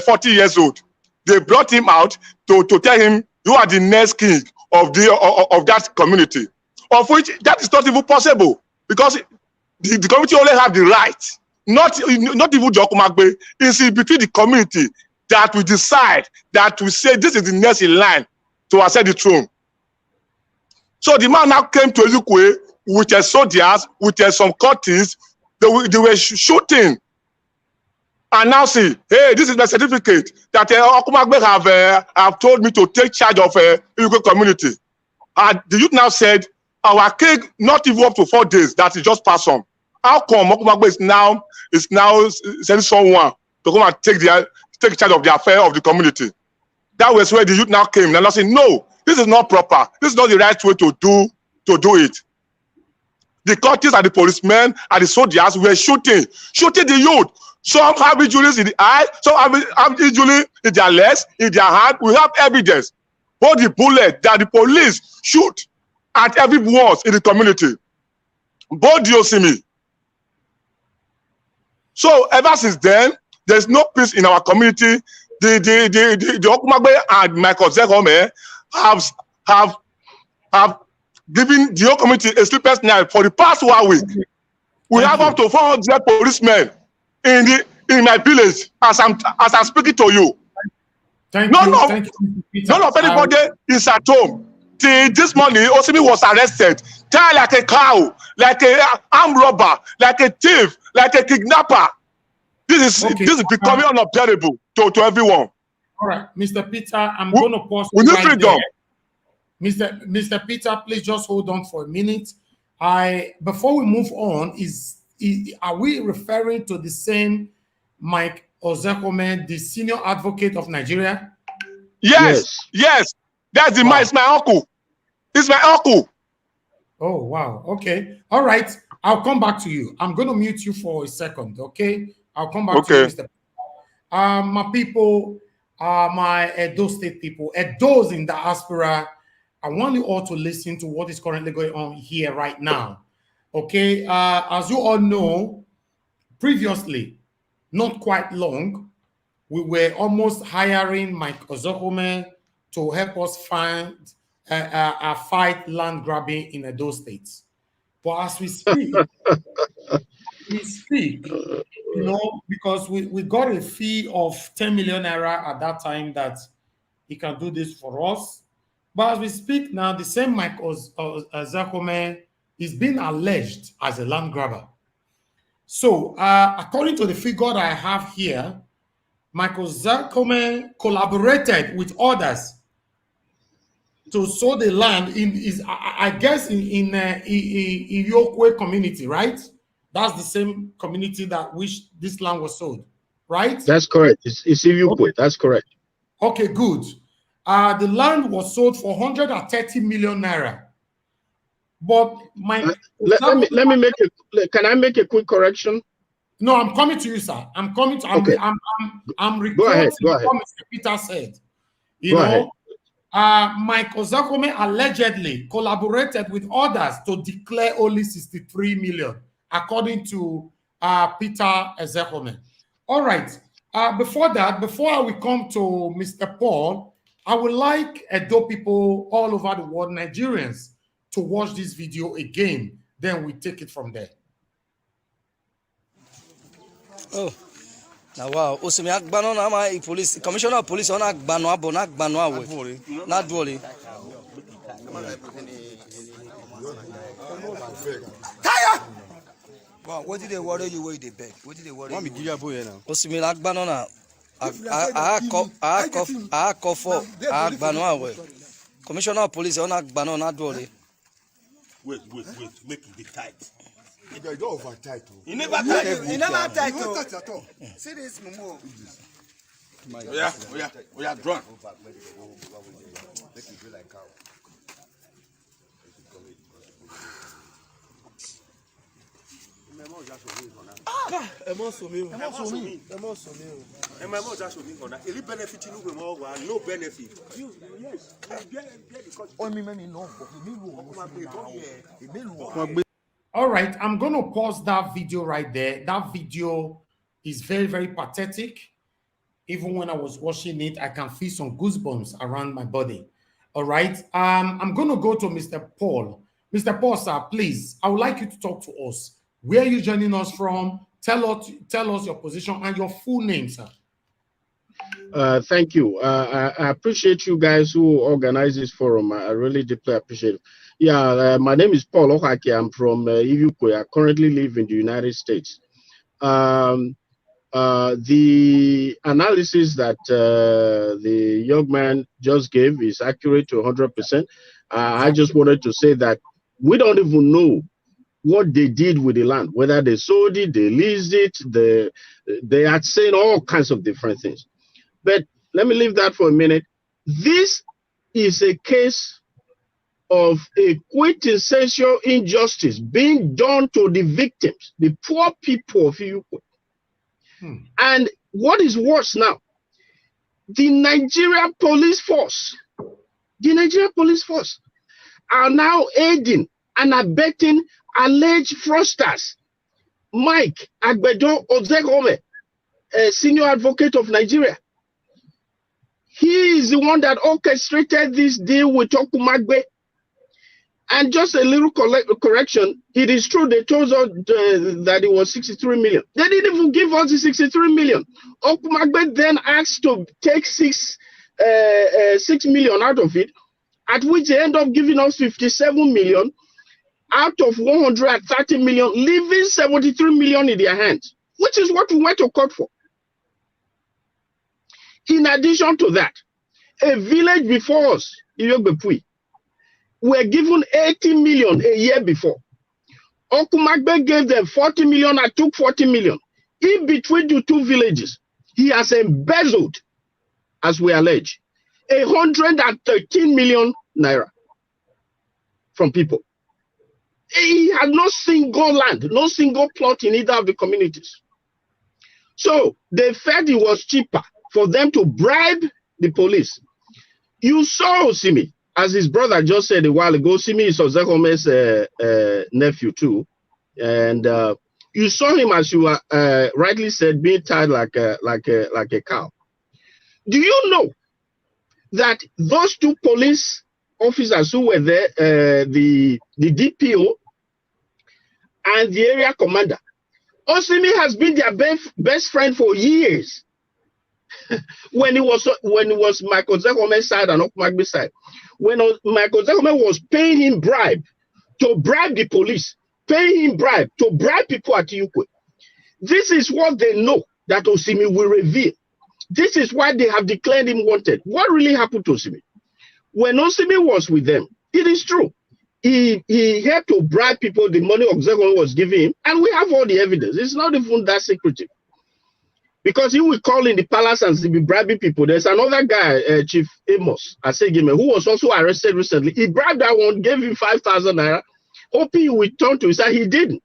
40 years old. They brought him out to tell him, you are the next king of that community, of which that is not even possible because the community only have the right, not even the Okumagbe. It's between the community that we decide, that we say this is the next in line to accept the throne. So the man now came to Iviukwe with soldiers, with some curtains. They were shooting. And now see, hey, this is my certificate that Okumagbe have told me to take charge of Iviukwe community. And the youth now said, our king not even up to 4 days, that is just passed on. How come Okumagbe is now sending someone to come and take charge of the affair of the community? That was where the youth now came and now saying, no, this is not proper. This is not the right way to do it. The courtiers and the policemen and the soldiers were shooting the youth. Some have injuries in the eye, some have injuries in their legs, in their hand. We have evidence. Both the bullet that the police shoot at everyone in the community. Both the Osimhi. So ever since then, there's no peace in our community. The Okumagbe and Michael Ozekhome have given the whole community a sleepless night for the past 1 week. We have up to 400 policemen in my village as I'm speaking to you. None of anybody is at home. Till this morning, Osimhi was arrested, tied like a cow, like an armed robber, like a thief, like a kidnapper. This is becoming unbearable to everyone. All right, Mr. Peter, I'm going to pause. We need freedom. Mr. Peter, please just hold on for a minute. Before we move on, are we referring to the same Mike Ozekhome, the senior advocate of Nigeria? Yes. That's the man. It's my uncle. It's my uncle. Oh, wow. Okay. All right. I'll come back to you. I'm going to mute you for a second. Okay. I'll come back to you, Mr. My people, my Edo State people, Edo's in diaspora, I want you all to listen to what is currently going on here right now. Okay. As you all know, previously, not quite long, we were almost hiring Mike Ozekhome to help us fight land grabbing in Edo State. But as we speak, you know, because we got a fee of 10 million naira at that time that he can do this for us. But as we speak now, the same Mike Ozekhome is being alleged as a land grabber. So, according to the figure I have here, Mike Ozekhome collaborated with others to sow the land in his, I guess, in Iviukwe Community, right? That's the same community that which this land was sold, right? That's correct. It's Iviukwe. Okay. That's correct. Okay, good. The land was sold for 130 million naira. But let me make it. Can I make a quick correction? No, I'm coming to you, sir. I'm coming to. Okay. I'm reporting what Mr. Peter said. You know, Mike Ozekhome allegedly collaborated with others to declare only 63 million, according to Peter Ozekhome. All right. Before that, before we come to Mr. Paul, I would like Edo people all over the world, Nigerians, to watch this video again. Then we take it from there. Oh, now wow. Osimhi agbano na my police commissioner of police on agbano abo na agbano awe. Na duole. Tire. Wow, what did they worry you where they beg? What did they worry? Osimhi agbano na a for agbano awe. Commissioner of police on agbano na duole. Wait, make it be tight. You don't over tight. You never tight. You never tight at all. See this, Momo. We are drawn. Any benefit you know more, no benefit. All right, I'm going to pause that video right there. That video is very, very pathetic. Even when I was watching it, I can feel some goosebumps around my body. All right, I'm going to go to Mr. Paul. Mr. Paul, sir, please, I would like you to talk to us. Where are you joining us from? Tell us your position and your full name, sir. Thank you. I appreciate you guys who organize this forum. I really deeply appreciate it. Yeah, my name is Paul Okake. I'm from Iviukwe. I currently live in the United States. The analysis that the young man just gave is accurate to 100%. I just wanted to say that we don't even know what they did with the land, whether they sold it, they leased it, they are saying all kinds of different things. But let me leave that for a minute. This is a case of a quintessential injustice being done to the victims, the poor people of Iviukwe. And what is worse now, the Nigerian police force are now aiding and abetting alleged fraudsters. Mike Ozekhome, a senior advocate of Nigeria. He is the one that orchestrated this deal with Okumagbe. And just a little correction, it is true they told us that it was 63 million. They didn't even give us the 63 million. Okumagbe then asked to take 6 million out of it, at which they end up giving us 57 million out of 130 million, leaving 73 million in their hands, which is what we went to court for. In addition to that, a village before us, Iviukwe, were given 80 million a year before. Okumagbe gave them 40 million, I took 40 million. In between the two villages, he has embezzled, as we allege, 113 million naira from people. He had no single land, no single plot in either of the communities. So they felt it was cheaper for them to bribe the police. You saw Osimhi, as his brother just said a while ago. Osimhi is Ozekhome's nephew too. And you saw him, as you rightly said, being tied like a cow. Do you know that those two police officers who were there, the DPO and the area commander. Osimhi has been their best friend for years. when it was Michael Ozekhome's side and Okumagbe's side, when Michael Ozekhome was paying him bribe to bribe the police, paying him bribe to bribe people at Iviukwe. This is what they know that Osimhi will reveal. This is why they have declared him wanted. What really happened to Osimhi? When Osimhi was with them, it is true. He had to bribe people the money Ozekhome was giving him, and we have all the evidence. It's not even that secretive. Because he will call in the palace and be bribing people. There's another guy, Chief Amos Ozekhome, who was also arrested recently. He bribed that one, gave him 5,000 naira, hoping he would turn to his side. He didn't.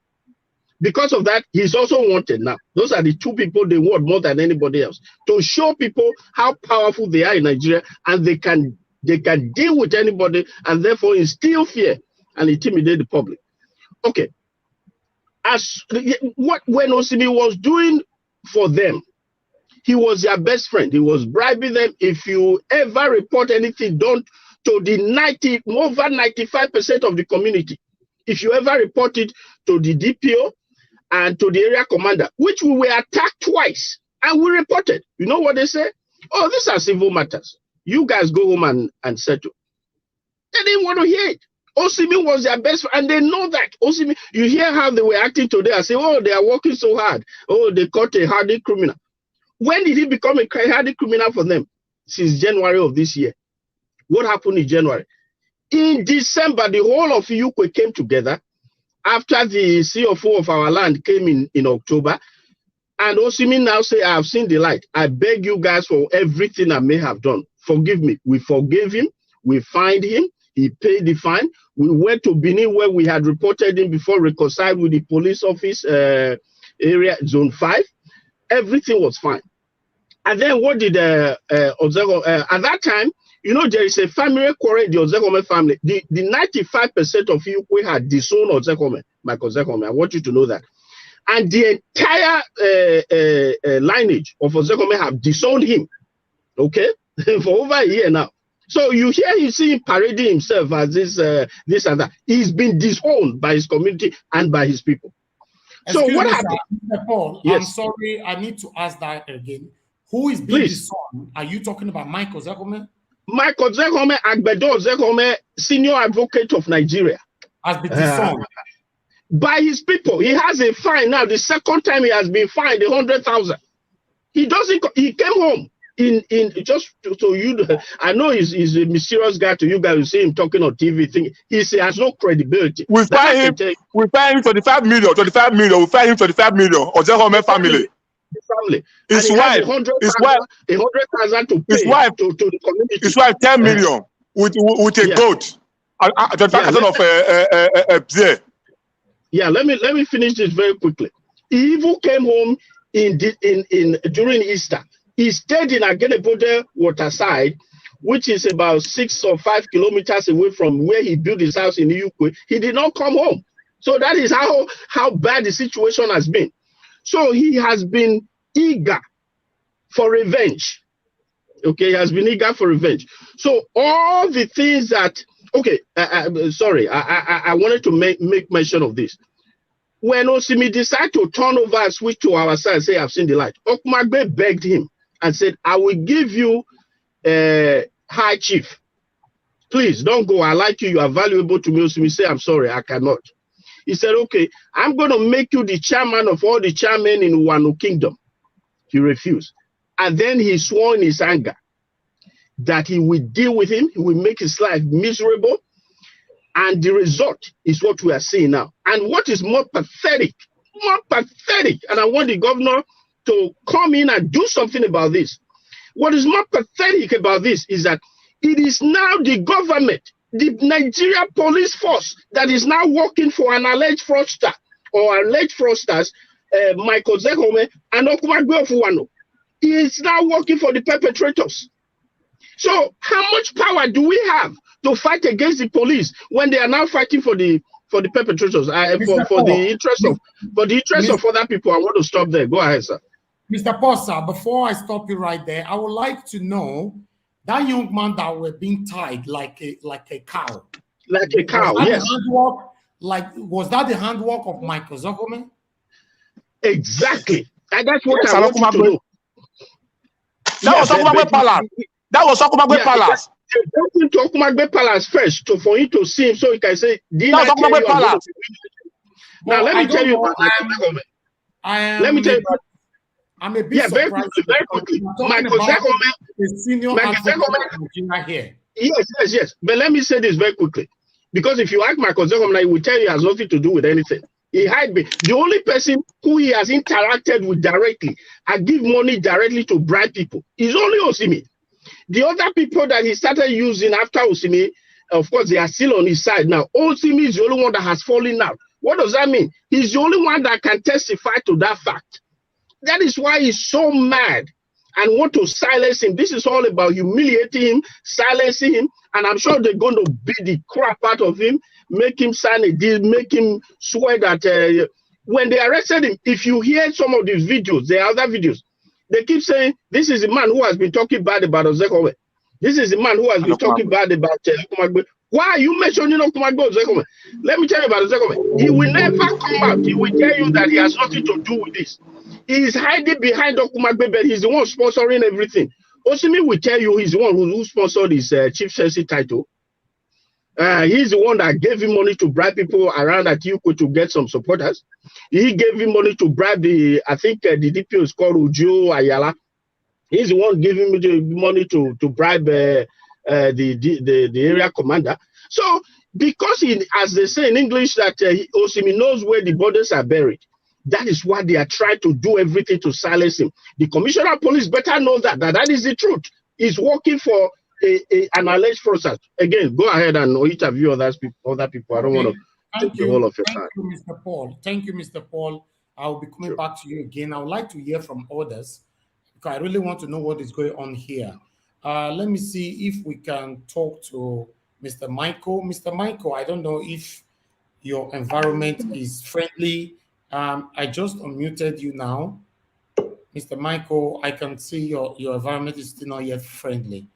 Because of that, he's also wanted now. Those are the two people they want more than anybody else, to show people how powerful they are in Nigeria, and they can deal with anybody and therefore instill fear and intimidate the public. Okay. When Osimhi was doing for them, he was their best friend. He was bribing them. If you ever report anything done to the over 95% of the community, if you ever report it to the DPO and to the area commander, which we were attacked twice, and we reported, you know what they say? Oh, these are civil matters. You guys go home and settle. They didn't want to hear it. Osimhi was their best friend, and they know that. Osimhi, you hear how they were acting today. I say, oh, they are working so hard. Oh, they caught a hardened criminal. When did he become a hardened criminal for them? Since January of this year. What happened in January? In December, the whole of Iviukwe came together after the CFO of our land came in October. And Osimhi now say, I have seen the light. I beg you guys for everything I may have done. Forgive me. We forgave him. We fined him. He paid the fine. We went to Benin where we had reported him before, reconciled with the police office area, zone 5. Everything was fine. And then what did Ozekhome, at that time, you know, there is a family quarrel in the Ozekhome family. The 95% of Iviukwe had disowned Ozekhome, Michael Ozekhome. I want you to know that. And the entire lineage of Ozekhome have disowned him, okay, for over a year now. So you see him parading himself as this and that. He's been disowned by his community and by his people. Excuse so what me, happened? Mr. Paul, yes. I'm sorry, I need to ask that again. Who is being disowned? Are you talking about Michael Ozekhome? Michael Ozekhome, Agbedo Ozekhome, senior advocate of Nigeria, has been disowned by his people. He has a fine now. The second time he has been fined 100,000. He doesn't. He came home in just so you. I know he's a mysterious guy to you guys. You see him talking on TV. He has no credibility. We find him 25 million. 25 million. We find him 25 million. Ozekhome family. His wife. 100,000 to pay. His wife to the community. His wife 10 million with a goat. 25% of beer. Yeah, let me finish this very quickly. He even came home during Easter. He stayed in Agenebode waterside, which is about 6 or 5 kilometers away from where he built his house in Iviukwe. He did not come home. So that is how bad the situation has been. So he has been eager for revenge. Okay, he has been eager for revenge. So all the things that, okay, sorry, I wanted to make mention of this. When Osimhi decided to turn over and switch to our side and say, I've seen the light, Okumagbe begged him and said, I will give you high chief. Please don't go. I like you. You are valuable to me. Osimhi said, I'm sorry, I cannot. He said, okay, I'm going to make you the chairman of all the chairmen in Wanu Kingdom. He refused. And then he swore in his anger that he will deal with him. He will make his life miserable. And the result is what we are seeing now. And what is more pathetic, and I want the governor to come in and do something about this. What is more pathetic about this is that it is now the government, the Nigeria police force, that is now working for an alleged fraudster or alleged fraudsters, Michael Ozekhome and Okumagbe of Uwano. He is now working for the perpetrators. So how much power do we have to fight against the police when they are now fighting for the perpetrators, for the interest of other people? I want to stop there. Go ahead, sir. Mr. Paul, sir, before I stop you right there, I would like to know that young man that were being tied like a cow. Like a cow, yes. Like, was that the handwork of Michael Ozekhome? Exactly. And that's what Yes, I want you to know. That was Okumagbe Palace. That was Okumagbe Palace. Go into Okumagbe Palace first for him to see him so he can say, that was Okumagbe Palace. Now, let me tell you about Let me tell you. I'm a bit surprised. Very quickly. Michael Ozekhome, the senior advocate of Nigeria here. Yes. But let me say this very quickly. Because if you ask Michael Ozekhome, he will tell you it has nothing to do with anything. He hide me. The only person who he has interacted with directly and give money directly to bribe people is only Osimhi. The other people that he started using after Osimhi, of course, they are still on his side now. Osimhi is the only one that has fallen out. What does that mean? He's the only one that can testify to that fact. That is why he's so mad and want to silence him. This is all about humiliating him, silencing him, and I'm sure they're going to beat the crap out of him, make him sign a deal, make him swear that when they arrested him, if you hear some of these videos, there are other videos, they keep saying, this is a man who has been talking bad about Ozekhome. This is a man who has been talking bad about Okumagbe. Why are you mentioning Okumagbe Ozekhome? Let me tell you about Ozekhome. He will never come out. He will tell you that he has nothing to do with this. He is hiding behind Okumagbe, but he's the one sponsoring everything. Osimhi will tell you he's the one who sponsored his chief sensi title. He's the one that gave him money to bribe people around at Iviukwe to get some supporters. He gave him money to bribe the DPO is called Ujo Ayala. He's the one giving him the money to bribe the area commander. So because as they say in English that Osimhi knows where the bodies are buried, that is why they are trying to do everything to silence him. The commissioner of police better know that is the truth. He's working for an alleged fraudster. Again, go ahead and interview other people. I don't want to take the whole of your time. Thank you, Mr. Paul. Thank you, Mr. Paul. I'll be coming back to you again. I would like to hear from others because I really want to know what is going on here. Let me see if we can talk to Mr. Michael. Mr. Michael, I don't know if your environment is friendly. I just unmuted you now. Mr. Michael, I can see your environment is still not yet friendly.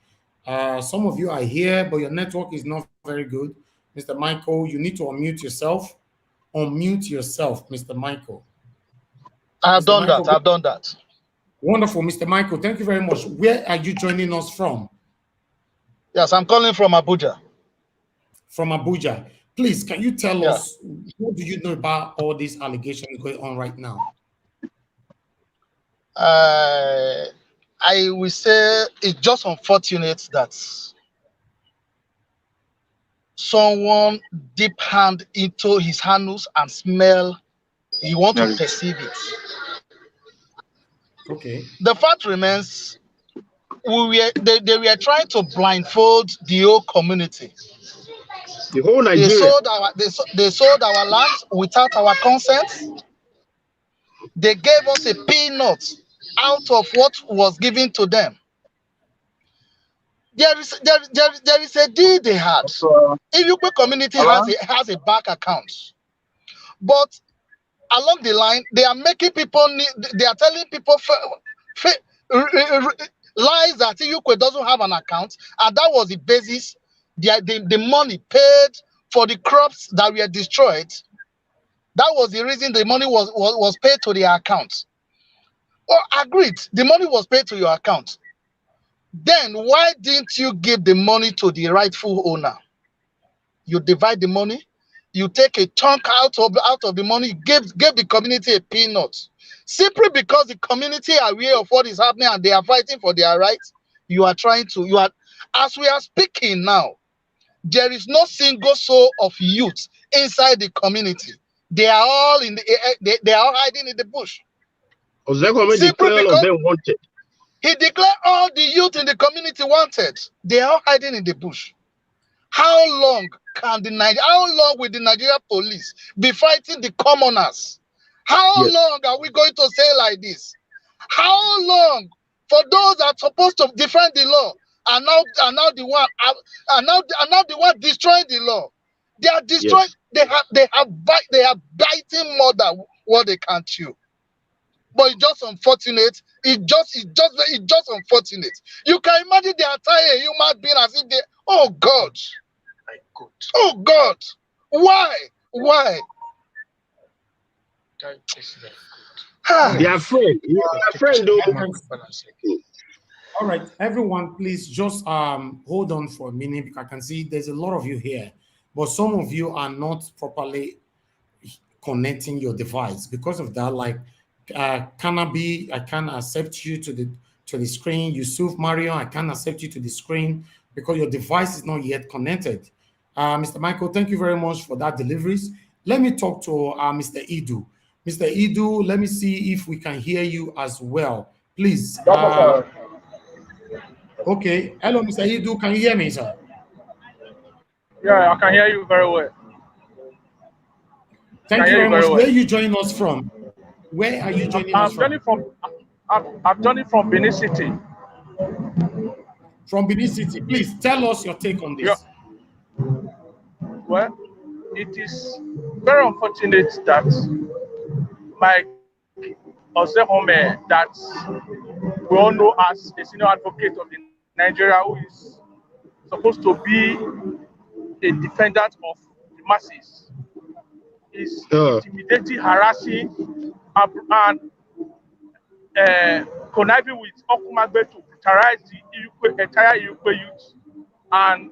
Some of you are here, but your network is not very good. Mr. Michael, you need to unmute yourself. Unmute yourself, Mr. Michael. I've done that. Wonderful, Mr. Michael. Thank you very much. Where are you joining us from? Yes, I'm calling from Abuja. From Abuja. Please, can you tell us, what do you know about all these allegations going on right now? I will say it's just unfortunate that someone deep hand into his handles and smell, he want to perceive it. Okay. The fact remains, they were trying to blindfold the whole community. The whole Nigeria. They sold our lands without our consent. They gave us a peanut out of what was given to them. There is a deal they had. Iviukwe Community has a bank account, but along the line they are making people they are telling people lies that Iviukwe doesn't have an account, and that was the basis. The money paid for the crops that were destroyed. That was the reason the money was paid to their account. Oh, agreed. The money was paid to your account. Then why didn't you give the money to the rightful owner? You divide the money, you take a chunk out of the money, give the community a peanut. Simply because the community are aware of what is happening and they are fighting for their rights, as we are speaking now, there is no single soul of youth inside the community. They are all they are all hiding in the bush. Ozekhome declared all of them wanted. He declared all the youth in the community wanted. They are all hiding in the bush. How long will the Nigerian police be fighting the commoners? How long are we going to say like this? How long for those that are supposed to defend the law are now the one destroying the law? They are destroying. Yes. They are biting more than what they can chew. But it's just unfortunate. It's just unfortunate. You can imagine they are tying a human being as if they. Oh God. My God. Oh God. Why? Why? They are afraid. They are afraid though. All right, everyone, please just hold on for a minute because I can see there's a lot of you here, but some of you are not properly connecting your device. Because of that, like I can't accept you to the screen. Yusuf Mario, I can't accept you to the screen because your device is not yet connected. Mr. Michael, thank you very much for that deliveries. Let me talk to Mr. Idu. Mr. Idu, let me see if we can hear you as well. Please. Okay. Hello, Mr. Idu. Can you hear me, sir? Yeah, I can hear you very well. Thank you very much. Where are you joining us from? Where are you joining us from? I'm joining from Benin City. From Benin City. Please tell us your take on this. Yeah. Well, it is very unfortunate that my Ozekhome, that we all know as a senior advocate of Nigeria, who is supposed to be a defendant of the masses, is intimidating, harassing, and conniving with Okumagbe to brutalize the entire Iviukwe youth and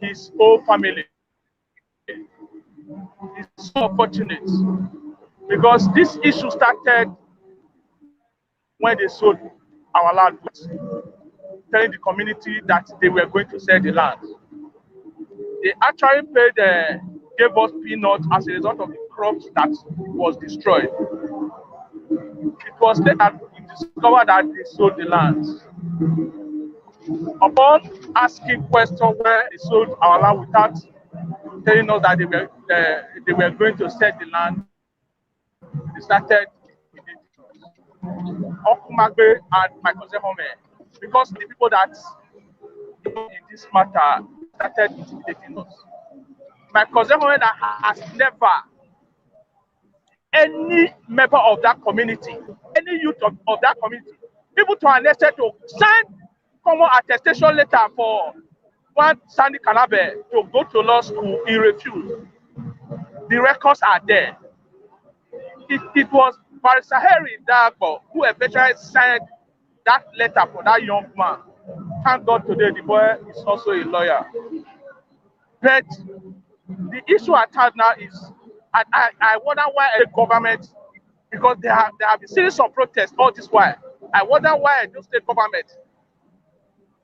his whole family. It's so unfortunate because this issue started when they sold our land, telling the community that they were going to sell the land. They actually gave us peanuts as a result of the crops that was destroyed. It was then that we discovered that they sold the land. Upon asking questions where they sold our land without telling us that they were going to sell the land, they started Okumagbe and my Ozekhome, because the people that in this matter started intimidating us. My Ozekhome that has never any member of that community, any youth of that community, people to an extent to sign common attestation letter for one Sandy Kanabe to go to law school, he refused. The records are there. It was Barrister Harry Dagbo who eventually signed that letter for that young man. Thank God today the boy is also a lawyer. But the issue at hand now is, and I wonder why the government, because there have been series of protests all this while. I wonder why the state government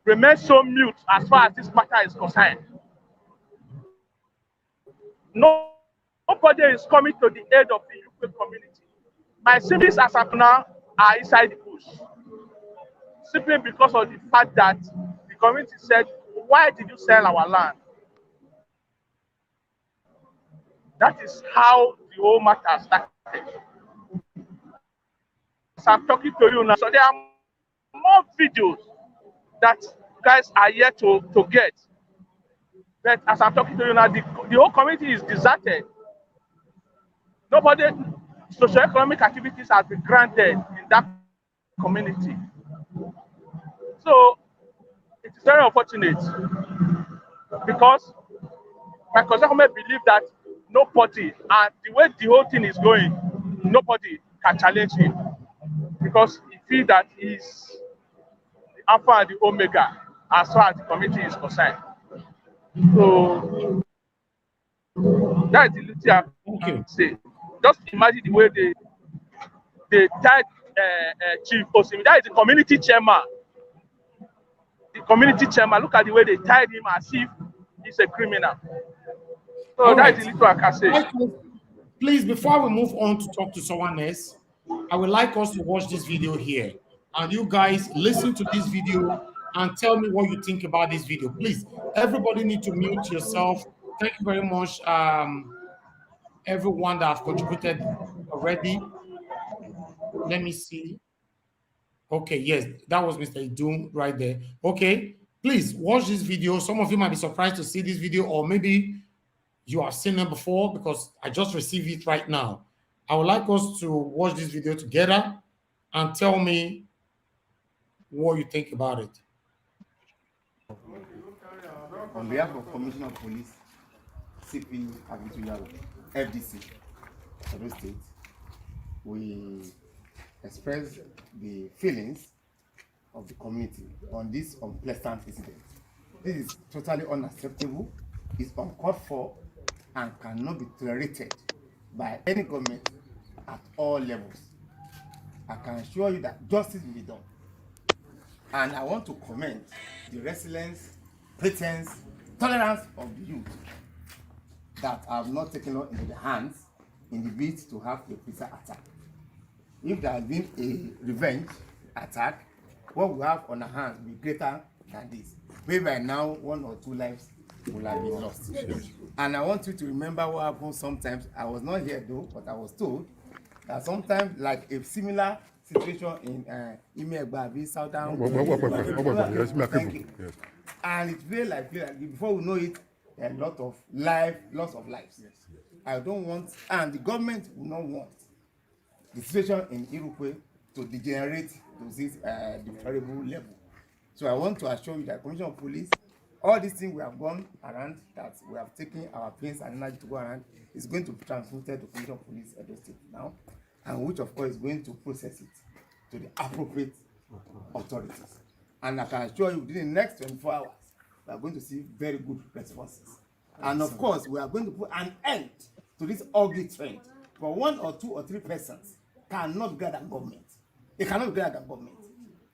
remains so mute as far as this matter is concerned. Nobody is coming to the aid of the Iviukwe community. My siblings as of now are inside the bush, simply because of the fact that the community said, why did you sell our land? That is how the whole matter started. As I'm talking to you now, so there are more videos that guys are yet to get. But as I'm talking to you now, the whole community is deserted. Nobody, socioeconomic activities have been granted in that community. So it is very unfortunate because my Ozekhome believe that nobody, and the way the whole thing is going, nobody can challenge him because he feels that he's the Alpha and the Omega as far as the community is concerned. So that is the little I can say. Just imagine the way they tied Chief Osimhi. That is the community chairman. The community chairman. Look at the way they tied him as if he's a criminal. So all that right. is the little I can say. Please, before we move on to talk to someone else, I would like us to watch this video here. And you guys listen to this video and tell me what you think about this video. Please, everybody need to mute yourself. Thank you very much, everyone that have contributed already. Let me see. Okay, yes, that was Mr. Idum right there. Okay, please watch this video. Some of you might be surprised to see this video, or maybe you have seen it before because I just received it right now. I would like us to watch this video together and tell me what you think about it. On behalf of Commissioner of Police, CP Abituyaro, FDC, Edo State, we express the feelings of the community on this unpleasant incident. This is totally unacceptable, it's uncalled for, and cannot be tolerated by any government at all levels. I can assure you that justice will be done. And I want to commend the resilience, patience, tolerance of the youth that have not taken it into their hands in the bid to have a pizza attack. If there has been a revenge attack, what we have on our hands will be greater than this. Maybe by now, 1 or 2 lives will have been lost. And I want you to remember what happened sometimes. I was not here though, but I was told that sometimes, like a similar situation in Imegbabi, Southern. Thank you. Yes. And it's very like before we know it, a lot of loss of lives. Yes. I don't want, and the government will not want the situation in Iviukwe to degenerate to this deplorable level. So I want to assure you that Commission of Police, all these things we have gone around, that we have taken our pains and energy to go around, is going to be transmitted to Commission of Police Edo State now, and which of course is going to process it to the appropriate authorities. And I can assure you within the next 24 hours, we are going to see very good responses. And of course, we are going to put an end to this ugly trend. For 1 or 2 or 3 persons cannot get at government. They cannot get at government.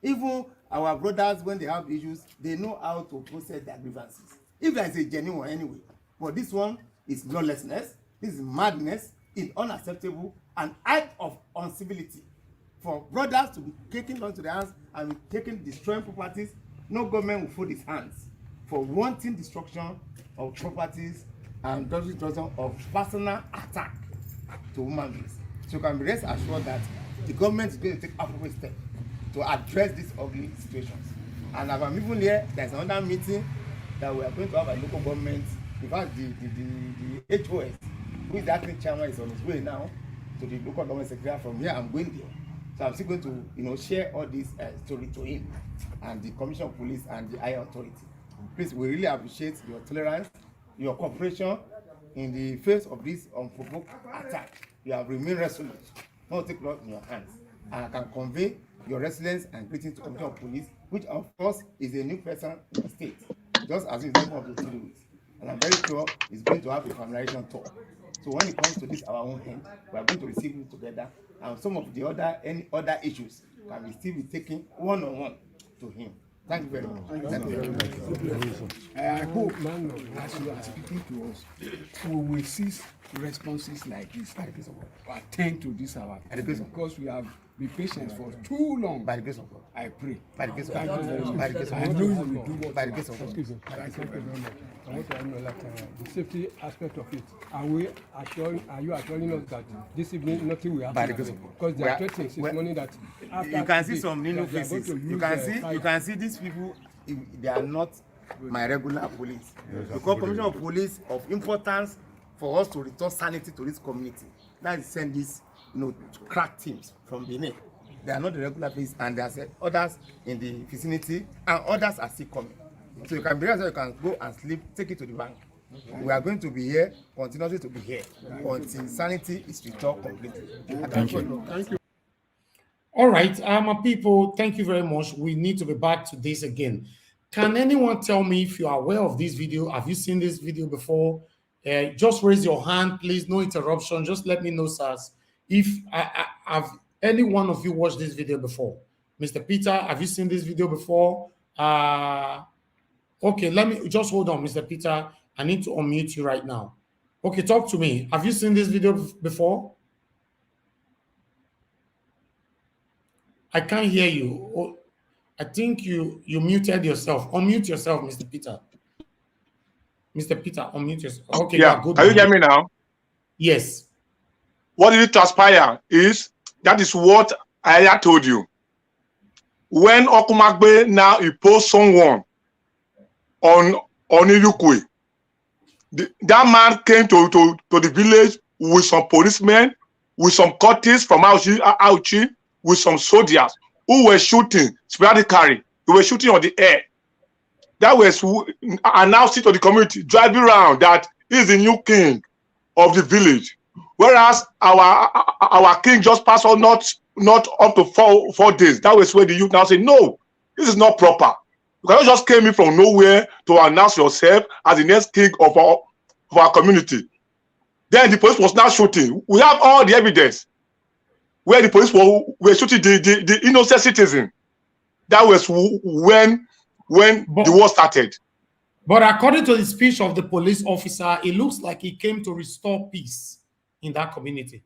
Even our brothers, when they have issues, they know how to process their grievances. If there is a genuine one anyway. But this one is lawlessness, this is madness, it's unacceptable, an act of uncivility. For brothers to be taken onto their hands and be taking, destroying properties, no government will fold its hands for wanting destruction of properties and destruction of personal attack to human beings. So you can be rest assured that the government is going to take appropriate steps to address these ugly situations. And as I'm even here, there's another meeting that we are going to have at local government. In fact, the HOS, who is the acting chairman, is on his way now to the local government secretary. From here, I'm going there. So I'm still going to, share all this story to him and the Commission of Police and the higher authority. Please, we really appreciate your tolerance, your cooperation in the face of this unprovoked attack. You have remained resolute, not take law in your hands. And I can convey your resilience and greetings to the Commission of Police, which of course is a new person in the state, just as it's one of the 3 weeks. And I'm very sure it's going to have a familiarization tour. So when it comes to this, our own hand, we are going to receive it together, and some of the any other issues can still be taken one-on-one to him. Thank you very much. Thank you very much. I hope, as you are speaking to us, we will cease responses like this, attend to this hour, because we have been patient for too long. By the grace of God, I pray. By the grace of God, I know you will do what. By the grace of God. Excuse me. Thank you very much. I want to know the safety aspect of it. Are you assuring us that this evening nothing will happen? Because they are threatening this morning that you can see some new faces. You can see these people. They are not my regular police. Because Commission of Police of importance for us to return sanity to this community. That is send these crack teams from Benin. They are not the regular police, and there are others in the vicinity, and others are still coming. So you can be you can go and sleep, take it to the bank. We are going to be here, continuously to be here, until sanity is restored completely. Thank you. Thank you. All right, my people, thank you very much. We need to be back to this again. Can anyone tell me if you are aware of this video? Have you seen this video before? Just raise your hand, please. No interruption. Just let me know, sirs. If have any one of you watched this video before? Mr. Peter, have you seen this video before? Okay, let me just hold on, Mr. Peter. I need to unmute you right now. Okay, talk to me. Have you seen this video before? I can't hear you. Oh, I think you muted yourself. Unmute yourself, Mr. Peter. Mr. Peter, unmute yourself. Okay, yeah. Good. Are you hearing me now? Yes. What did it transpire is, that is what I told you. When Okumagbe now imposed someone on Iviukwe, that man came to the village with some policemen, with some courtiers from Auchi, with some soldiers who were shooting sporadically. They were shooting on the air. That was announced to the community, driving around that He is the new king of the village. Whereas our king just passed on not up to four days. That was where the youth now say, no, this is not proper. You cannot just came in from nowhere to announce yourself as the next king of our community. Then the police was now shooting. We have all the evidence where the police were shooting the innocent citizen. That was when the war started. But according to the speech of the police officer, it looks like he came to restore peace in that community.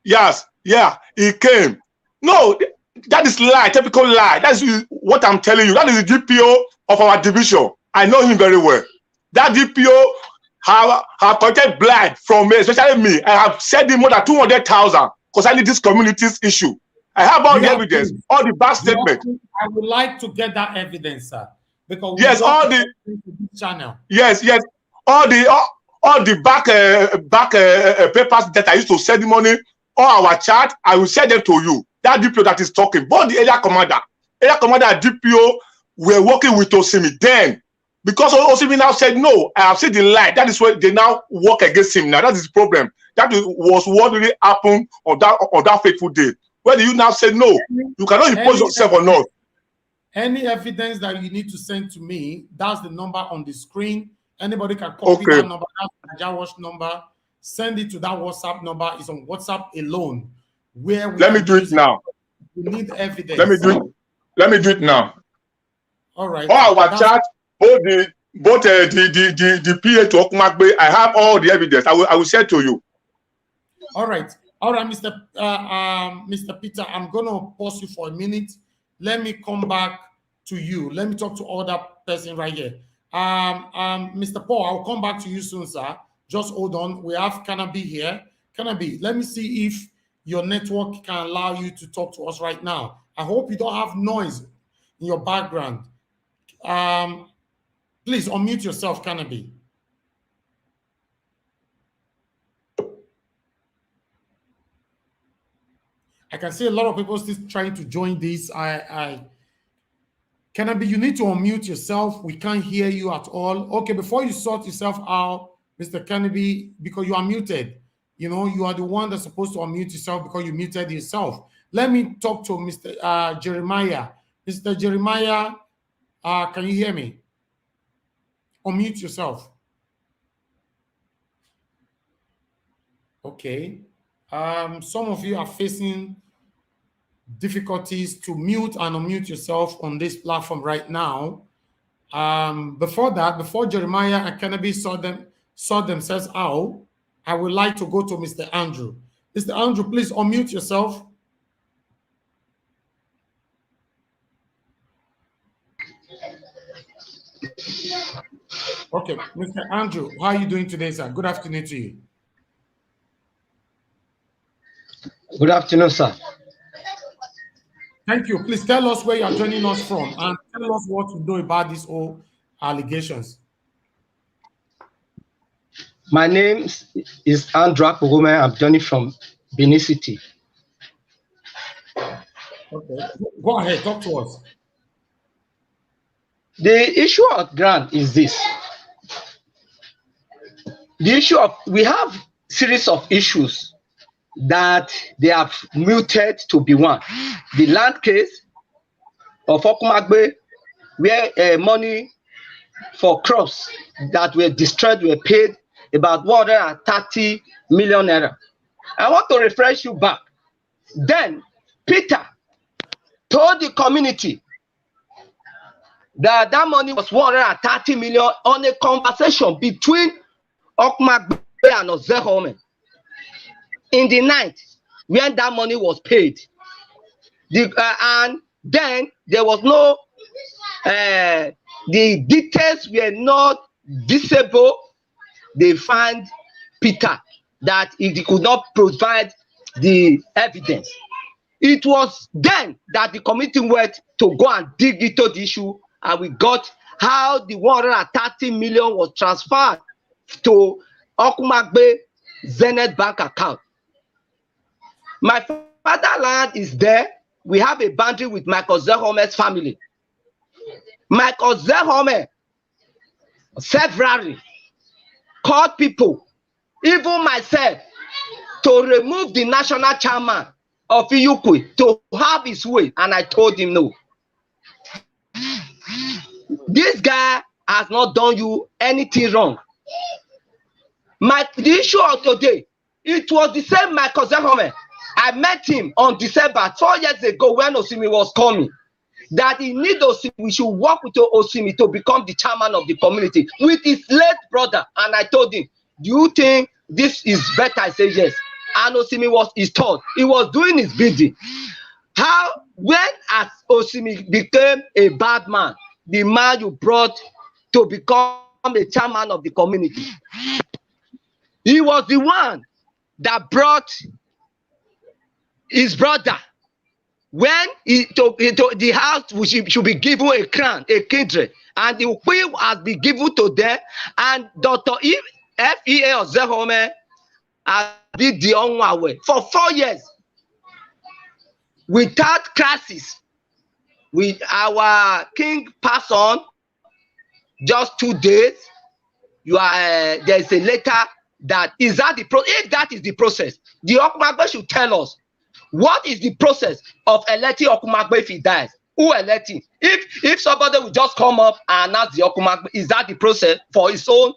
Yes, yeah, he came. No, that is lie, typical lie. That's what I'm telling you. That is the DPO of our division. I know him very well. That DPO have collected blood from me, especially me. I have sent him more than 200,000 concerning this community's issue. I have all the evidence, all the back statement. I would like to get that evidence, sir. Because yes, all the channel. Yes, all the back papers that I used to send the money, all our chat, I will send them to you. That DPO that is talking, but the area commander and DPO were working with Osimhi then. Because Osimhi now said, no, I have seen the light. That is why they now work against him now. That is the problem. That was what really happened on that fateful day. Where you now say, no, you cannot impose yourself on us. Any evidence that you need to send to me, that's the number on the screen. Anybody can copy that number, that's the Watch number. Send it to that WhatsApp number. It's on WhatsApp alone. Let me do it now. We need evidence. Let me do it now. All right. All our chat, both the PA to Okumagbe, I have all the evidence. I will share to you. All right, Mr. Peter, I'm gonna pause you for a minute. Let me come back to you. Let me talk to other person right here. Mr. Paul, I'll come back to you soon, sir. Just hold on. We have Cannabis here. Cannabis, let me see if your network can allow you to talk to us right now. I hope you don't have noise in your background. Please unmute yourself, Cannabis. I can see a lot of people still trying to join this. Cannabis, you need to unmute yourself. We can't hear you at all. Okay, before you sort yourself out, Mr. Cannabis, because you are muted. You know, you are the one that's supposed to unmute yourself because you muted yourself. Let me talk to Mr. Jeremiah. Mr. Jeremiah, can you hear me? Unmute yourself. Okay. Some of you are facing difficulties to mute and unmute yourself on this platform right now. Before Jeremiah and Cannabis sort themselves out, I would like to go to Mr. Andrew. Mr. Andrew, please unmute yourself. Okay, Mr. Andrew, how are you doing today, sir? Good afternoon to you. Good afternoon, sir. Thank you. Please tell us where you are joining us from and tell us what you know about these whole allegations. My name is Andrew Ozekhome. I'm joining from Benin City. Okay, go ahead, talk to us. The issue at grant is this. The issue of, we have series of issues that they have muted to be one. The land case of Okumagbe, where money for crops that were destroyed were paid about 130 million naira. I want to refresh you back. Then Peter told the community that that money was 130 million on a conversation between Okumagbe and Ozekhome in the night when that money was paid. And then there was no, the details were not visible. They find Peter that he could not provide the evidence. It was then that the committee went to go and dig into the issue, and we got how the 130 million was transferred to Okumagbe Zenith Bank account. My fatherland is there. We have a boundary with Michael Ozekhome's family. Michael Ozekhome, February called people, even myself, to remove the national chairman of Iviukwe to have his way, and I told him no. This guy has not done you anything wrong. The issue of today, it was the same Michael Ozekhome. I met him on December 4 years ago when Osimhi was coming. That he need Osimhi, we should work with Osimhi to become the chairman of the community with his late brother. And I told him, do you think this is better? I said yes. And Osimhi was his thought. He was doing his bidding. How, when as Osimhi became a bad man, the man you brought to become a chairman of the community, he was the one that brought his brother. When the house should be given a crown, a kindred, and the queen has been given to them, and Dr. F.E.A. Ozekhome has been the only way for 4 years without crisis. With our king pass on just 2 days, you are there's a letter that is that the if that is the process, the Okumagbe should tell us. What is the process of electing Okumagbe if he dies? Who elect him? If somebody will just come up and announce the Okumagbe, is that the process for his own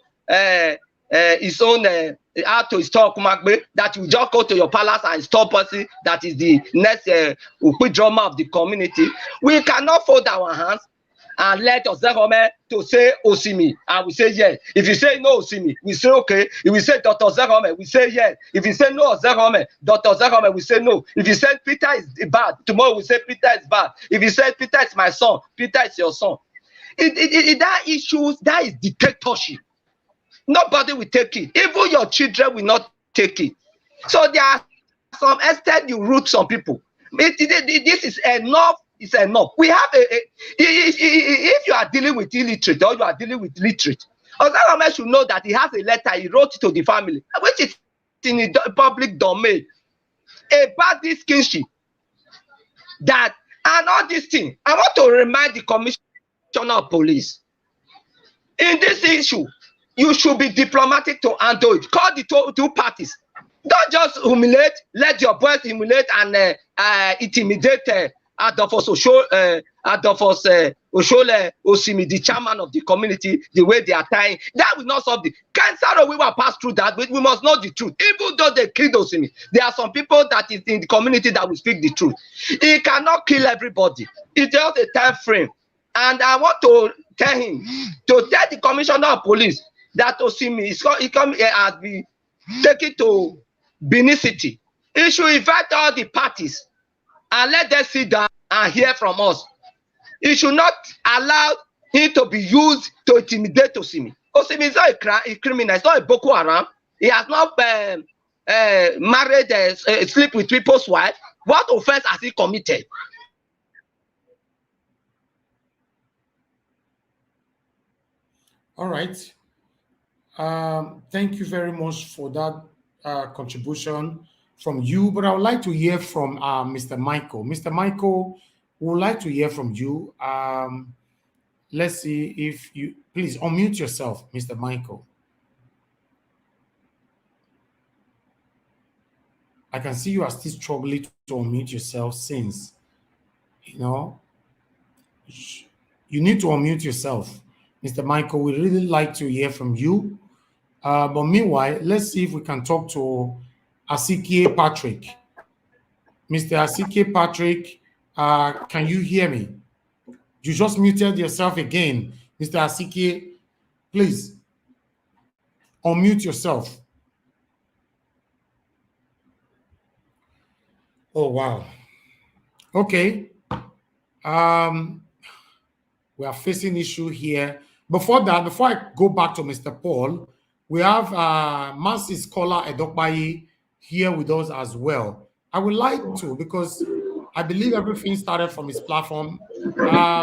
how to install Okumagbe, that you just go to your palace and install person that is the next drama of the community? We cannot fold our hands and let Ozekhome to say Osimhi, and we say yes. If you say no Osimhi, we say okay. If we say Dr. Ozekhome, we say yes. If you say no Ozekhome, Dr. Ozekhome, we say no. If you say Peter is bad, tomorrow we say Peter is bad. If you say Peter is my son, Peter is your son. That issues, that is dictatorship. Nobody will take it. Even your children will not take it. So there are some extent you root some people. This is enough. It's enough. We have if you are dealing with illiterate or you are dealing with literate, Ozekhome should know that he has a letter he wrote to the family, which is in the public domain, about this kinship. That and all these things. I want to remind the commissioner of police, in this issue, you should be diplomatic to handle it. Call the two parties. Don't just humiliate, let your boys humiliate and intimidate Aldofos Osimhi, the chairman of the community, the way they are tying. That will not solve the cancer. We will pass through that, but we must know the truth. Even though they killed Osimhi, there are some people that is in the community that will speak the truth. He cannot kill everybody. It's just a time frame. And I want to tell him, to tell the commissioner of police that Osimhi has been taken to Benin City. He should invite all the parties and let them sit down and hear from us. He should not allow him to be used to intimidate Osimhi. Osimhi is not a criminal. It's not a Boko Haram. He has not married, sleep with people's wife. What offense has he committed? All right. Thank you very much for that contribution from you, but I would like to hear from Mr. Michael. Mr. Michael, we would like to hear from you. Let's see if you, please unmute yourself, Mr. Michael. I can see you are still struggling to unmute yourself since, you know, you need to unmute yourself. Mr. Michael, we really like to hear from you. But meanwhile, let's see if we can talk to Asike Patrick. Mr. Asike Patrick, can you hear me? You just muted yourself again. Mr. Asike, please unmute yourself. Oh, wow. Okay. We are facing issue here. Before that, before I go back to Mr. Paul, we have Massey Scholar Edokbayi here with us as well. I would like to, because I believe everything started from his platform. Scholar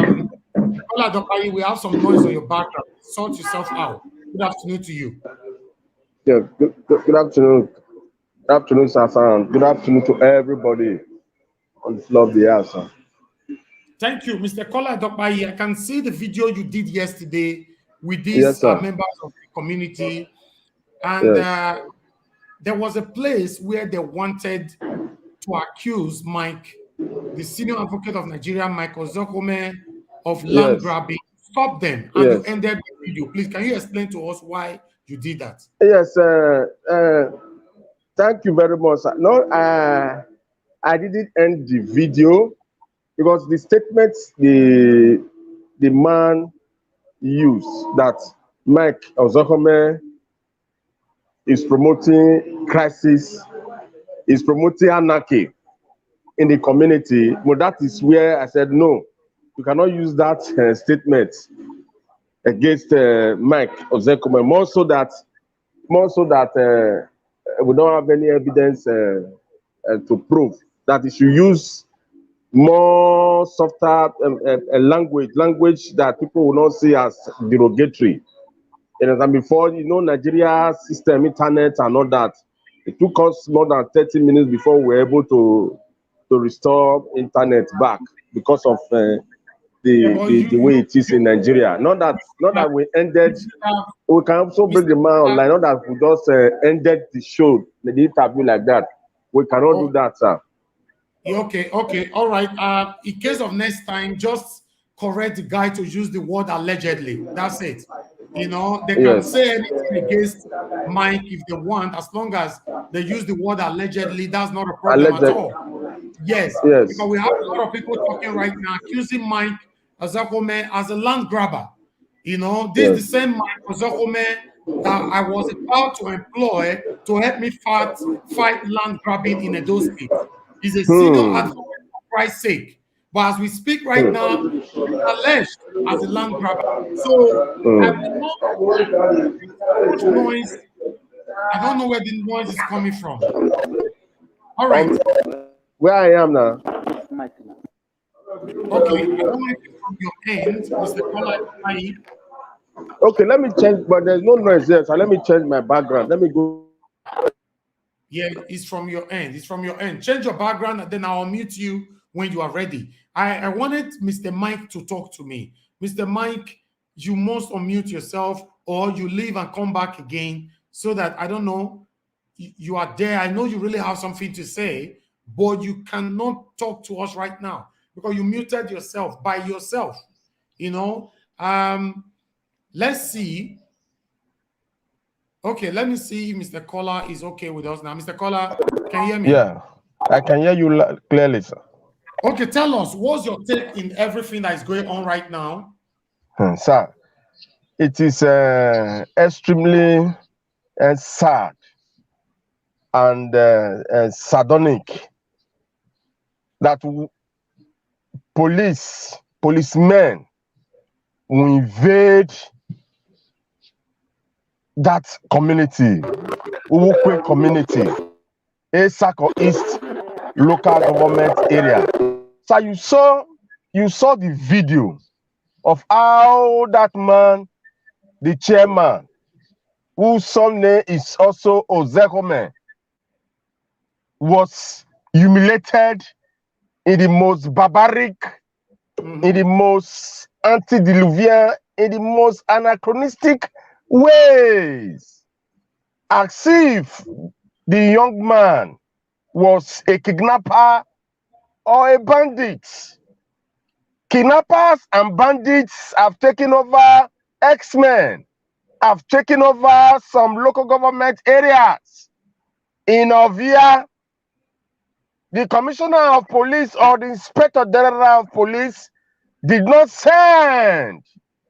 Edokbayi, we have some noise on your background. Sort yourself out. Good afternoon to you. Yeah, good afternoon. Good afternoon, sir. Good afternoon to everybody on this lovely house, sir. Thank you, Mr. Kola Edokbayi. I can see the video you did yesterday with these members of the community. And there was a place where they wanted to accuse Mike, the senior advocate of Nigeria, Mike Ozekhome, of land grabbing. Stop them, and you ended the video. Please, can you explain to us why you did that? Yes, thank you very much. No, I didn't end the video because the statement the man used that Mike Ozekhome is promoting crisis, is promoting anarchy in the community. Well, that is where I said no, you cannot use that statement against Mike Ozekhome. More so that we don't have any evidence to prove that he should use more softer language that people will not see as derogatory. And before, Nigeria system, internet and all that, it took us more than 30 minutes before we were able to restore internet back because of the way it is in Nigeria. Not that we ended. We can also bring the man online. Not that we just ended the show, the interview like that. We cannot do that, sir. Okay, all right. In case of next time, just correct the guy to use the word allegedly. That's it. They can say anything against Mike if they want, as long as they use the word allegedly. That's not a problem at all. Yes, because we have a lot of people talking right now accusing Mike Ozekhome as a land grabber. This is the same Mike Ozekhome that I was about to employ to help me fight land grabbing in Edo State. He's a senior advocate for Christ's sake. But as we speak right now, he's alleged as a land grabber. So I will not much noise. I don't know where the noise is coming from. All right. Where I am now. Okay, I don't know if it's from your end, Mr. Kola. Okay, let me change, but there's no noise there, so let me change my background. Let me go. Yeah, it's from your end. It's from your end. Change your background, and then I'll mute you when you are ready. I wanted Mr. Mike to talk to me. Mr. Mike, you must unmute yourself, or you leave and come back again, so that, I don't know, you are there. I know you really have something to say, but you cannot talk to us right now because you muted yourself by yourself. Let's see. Okay, let me see if Mr. Kola is okay with us now. Mr. Kola, can you hear me? Yeah, I can hear you clearly, sir. Okay, tell us, what's your take in everything that is going on right now? Sir, it is extremely sad and sardonic that policemen will invade that community, Iviukwe Community, Etsako East local government area. So you saw the video of how that man, the chairman, whose son name is also Ozekhome, was humiliated in the most barbaric, in the most antediluvian, in the most anachronistic ways, as if the young man was a kidnapper or a bandit. Kidnappers and bandits have taken over X-Men, have taken over some local government areas. In Ovia, the commissioner of police or the inspector general of police did not send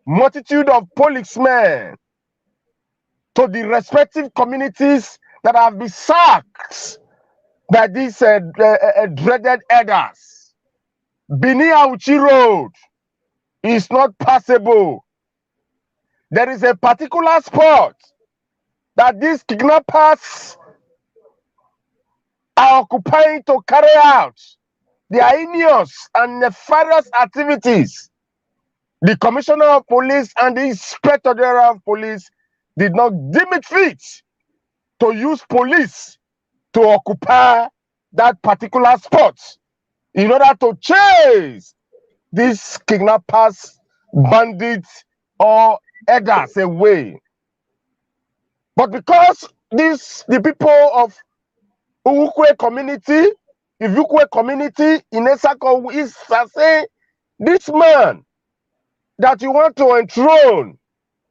multitude of policemen to the respective communities that have been sacked by these dreaded elders. Bini Auchi Road is not passable. There is a particular spot that these kidnappers are occupying to carry out their heinous and nefarious activities. The commissioner of police and the inspector general of police did not deem it fit to use police to occupy that particular spot in order to chase these kidnappers, bandits, or elders away. But because the people of Iviukwe community in Etsako is saying, this man that you want to enthrone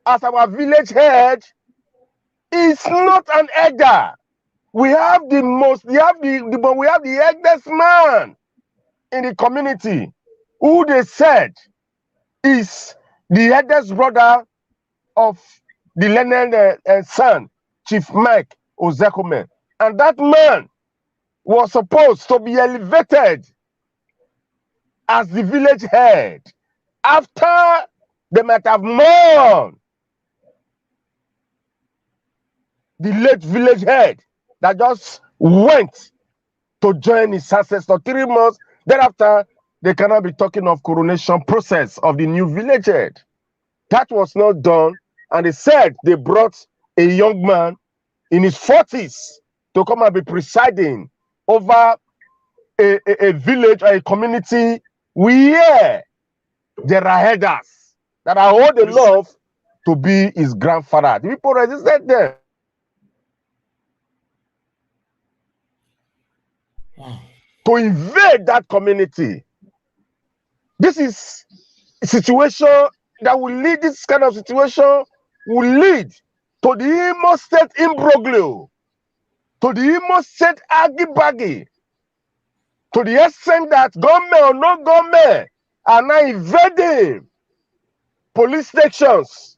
as our village head is not an elder. We have the eldest man in the community who they said is the eldest brother of the learned son, Chief Mike Ozekhome. And that man was supposed to be elevated as the village head after they might have mourned the late village head that just went to join his ancestor 3 months. Thereafter, they cannot be talking of coronation process of the new village head. That was not done, and they said they brought a young man in his 40s to come and be presiding over a village or a community where there are elders that are old enough to be his grandfather. The people resisted them. To invade that community. This is a situation that will lead, this kind of situation will lead to the Imo State imbroglio, to the Imo State aggy-baggy, to the extent that government or no government are now invading police stations,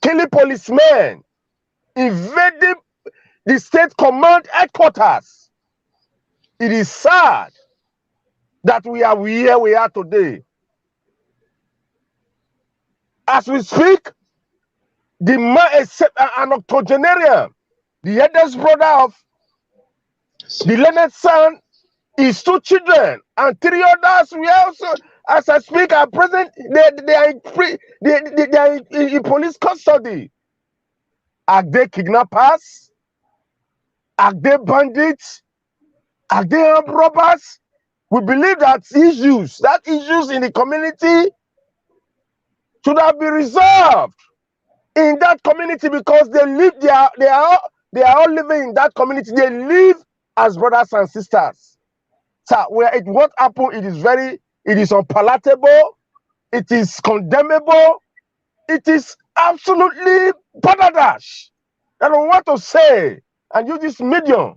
killing policemen, invading the state command headquarters. It is sad that we are where we are today. As we speak, the man is an octogenarian, the eldest brother of the learned son, his 2 children, and 3 others. We also, as I speak, are present. They are in police custody. Are they kidnappers? Are they bandits? Are they armed robbers? We believe that issues in the community should have been resolved in that community, because they live, they are all living in that community. They live as brothers and sisters. So what happened, it is unpalatable, it is condemnable, it is absolutely badadash. I don't want to say and use this medium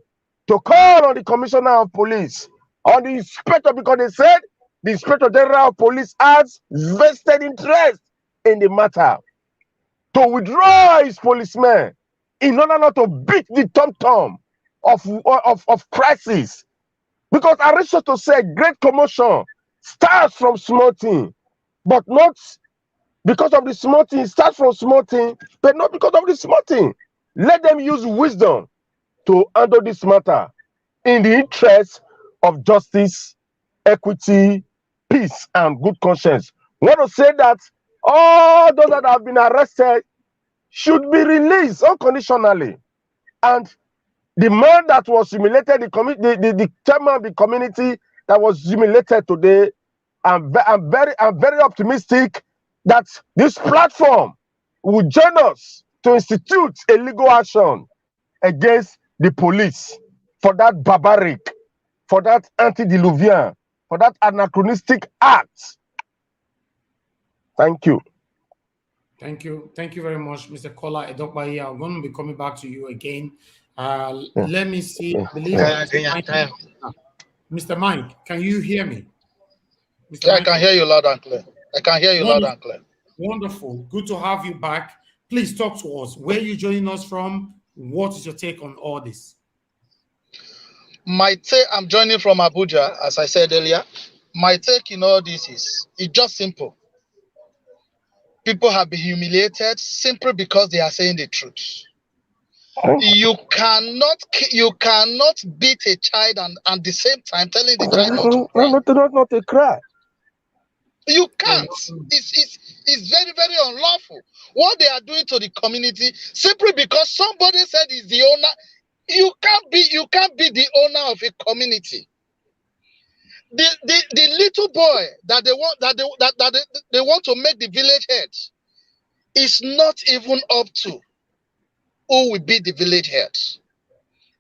to call on the commissioner of police, on the inspector, because they said the inspector general of police has vested interest in the matter, to withdraw his policemen in order not to beat the tom-tom of crisis. Because Aristotle said great commotion starts from small thing, but not because of the small thing. It starts from small thing, but not because of the small thing. Let them use wisdom to handle this matter in the interest of justice, equity, peace, and good conscience. I want to say that all those that have been arrested should be released unconditionally. And the man that was humiliated, the chairman of the community that was humiliated today, I'm very optimistic that this platform will join us to institute a legal action against the police for that barbaric, for that antediluvian, for that anachronistic act. Thank you. Thank you. Thank you very much, Mr. Kola Edokbayi. I'm going to be coming back to you again. Let me see. I believe Mr. Mike, can you hear me? Mr. Yeah, Mike, I can hear you loud and clear. I can hear you loud and clear. Wonderful. Good to have you back. Please talk to us. Where are you joining us from? What is your take on all this? My take, I'm joining from Abuja, as I said earlier. My take in all this is, it's just simple. People have been humiliated simply because they are saying the truth. You cannot beat a child and at the same time telling the child not to cry. You can't. It's very, very unlawful. What they are doing to the community simply because somebody said he's the owner. You can't be the owner of a community. The little boy that they want to make the village head is not even up to who will be the village head.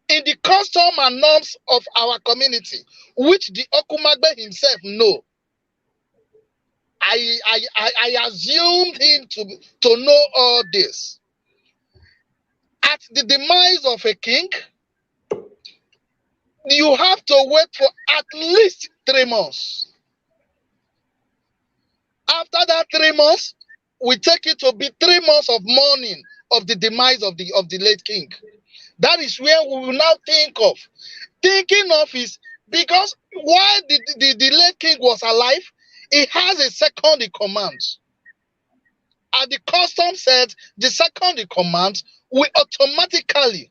In the custom and norms of our community, which the Okumagbe himself know, I assumed him to know all this. At the demise of a king, you have to wait for at least 3 months. After that 3 months, we take it to be 3 months of mourning of the demise of the late king. That is where we will now think of. Thinking of is because while the late king was alive, he has a second in command. And the custom said the second in command will automatically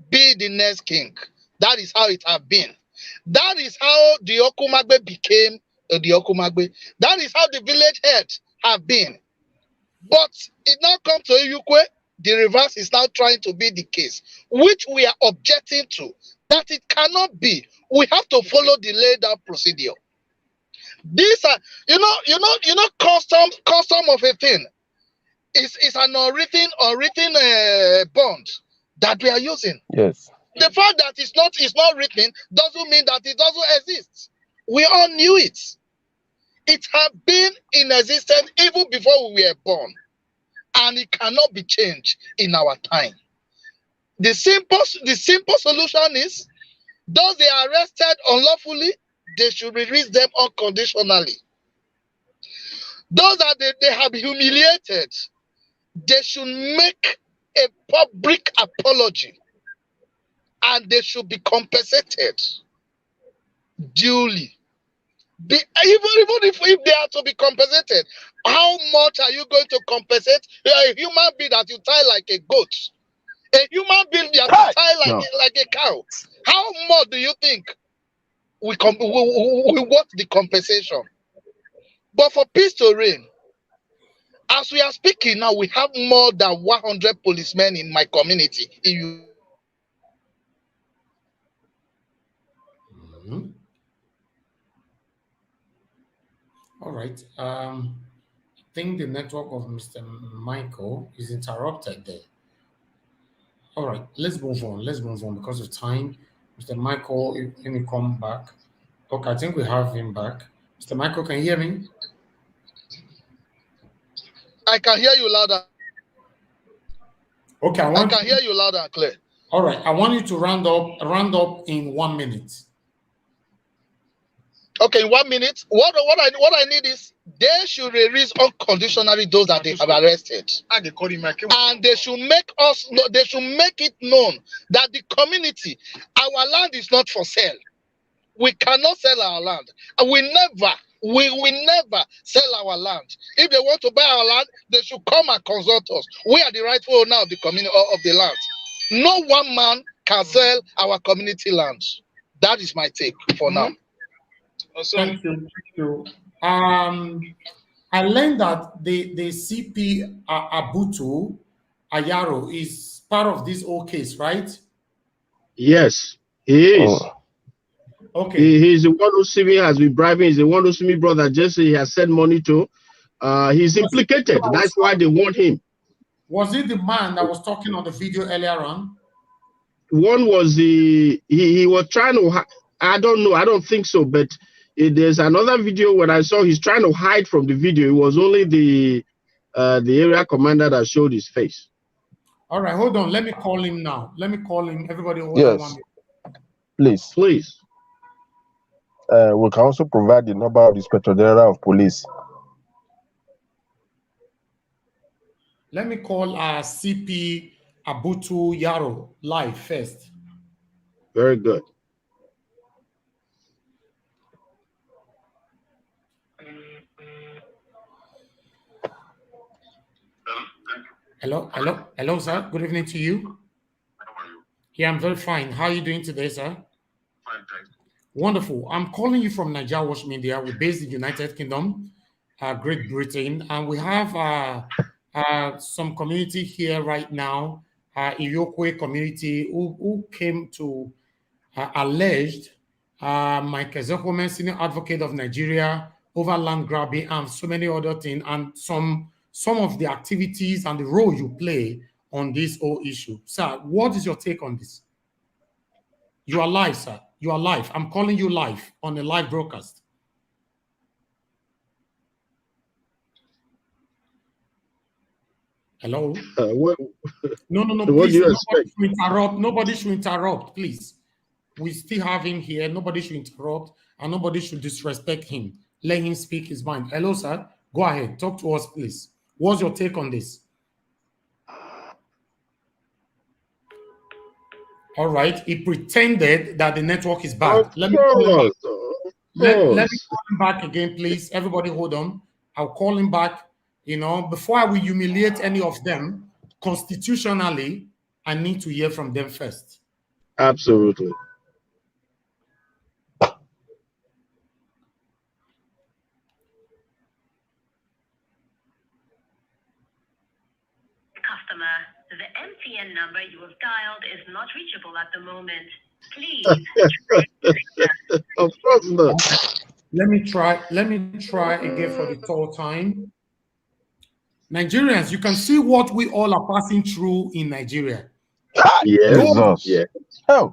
be the next king. That is how it has been. That is how the Okumagbe became the Okumagbe. That is how the village head have been. But it now comes to Iviukwe, the reverse is now trying to be the case, which we are objecting to. That it cannot be. We have to follow the laid out procedure. These are, custom of a thing is an unwritten bond that we are using. Yes. The fact that it's not written doesn't mean that it doesn't exist. We all knew it. It had been in existence even before we were born, and it cannot be changed in our time. The simple solution is, those they are arrested unlawfully, they should release them unconditionally. Those that they have humiliated, they should make a public apology, and they should be compensated duly. Even if they are to be compensated, how much are you going to compensate a human being that you tie like a goat? A human being that you tie like a cow. How much do you think we want the compensation? But for peace to reign, as we are speaking now, we have more than 100 policemen in my community. All right. I think the network of Mr. Michael is interrupted there. All right, let's move on. Let's move on because of time. Mr. Michael, let me come back. Okay, I think we have him back. Mr. Michael, can you hear me? I can hear you louder. Okay, I can hear you loud and clear. All right, I want you to round up in 1 minute. Okay, 1 minute. What I need is they should release unconditionally those that they have arrested, and they should make it known that the community, our land is not for sale. We cannot sell our land, and we will never sell our land. If they want to buy our land, they should come and consult us. We are the rightful owner of the community of the land. No one man can sell our community land. That is my take for now. Thank you. I learned that the CP Abutu Ayaro is part of this whole case, right? Yes, he is. Oh. Okay. He's the one Osimhi has been bribing. He's the one Osimhi brother Jesse has sent money to. He's implicated. That's why they want him. Was it the man that was talking on the video earlier on? One was he was trying to. I don't know. I don't think so. But there's another video when I saw he's trying to hide from the video. It was only the area commander that showed his face. All right, hold on. Let me call him now. Let me call him. Everybody hold yes. on. Please. We can also provide the number of the Inspector General of Police. Let me call CP Abutu Yaro live first. Very good. Hello, sir. Good evening to you. How are you? Yeah, I'm very fine. How are you doing today, sir? Fine, thanks. Wonderful. I'm calling you from Nigeria Watch Media. We're based in the United Kingdom, Great Britain, and we have some community here right now, Iviukwe Community, who came to alleged Mike Ozekhome, senior advocate of Nigeria, over land grabbing and so many other things, and some of the activities and the role you play on this whole issue. Sir, what is your take on this? You are live, sir. You are live. I'm calling you live on a live broadcast. Hello? No, please. Nobody should interrupt. Nobody should interrupt, please. We still have him here. Nobody should interrupt, and nobody should disrespect him. Let him speak his mind. Hello, sir. Go ahead. Talk to us, please. What's your take on this? All right. He pretended that the network is bad. Let me call him back again, please. Everybody hold on. I'll call him back. You know, before I will humiliate any of them, constitutionally, I need to hear from them first. Absolutely. Customer, the MTN number you have dialed is not reachable at the moment. Please. Of course not. Let me try again for the third time. Nigerians, you can see what we all are passing through in Nigeria. Yes. Yeah. Oh.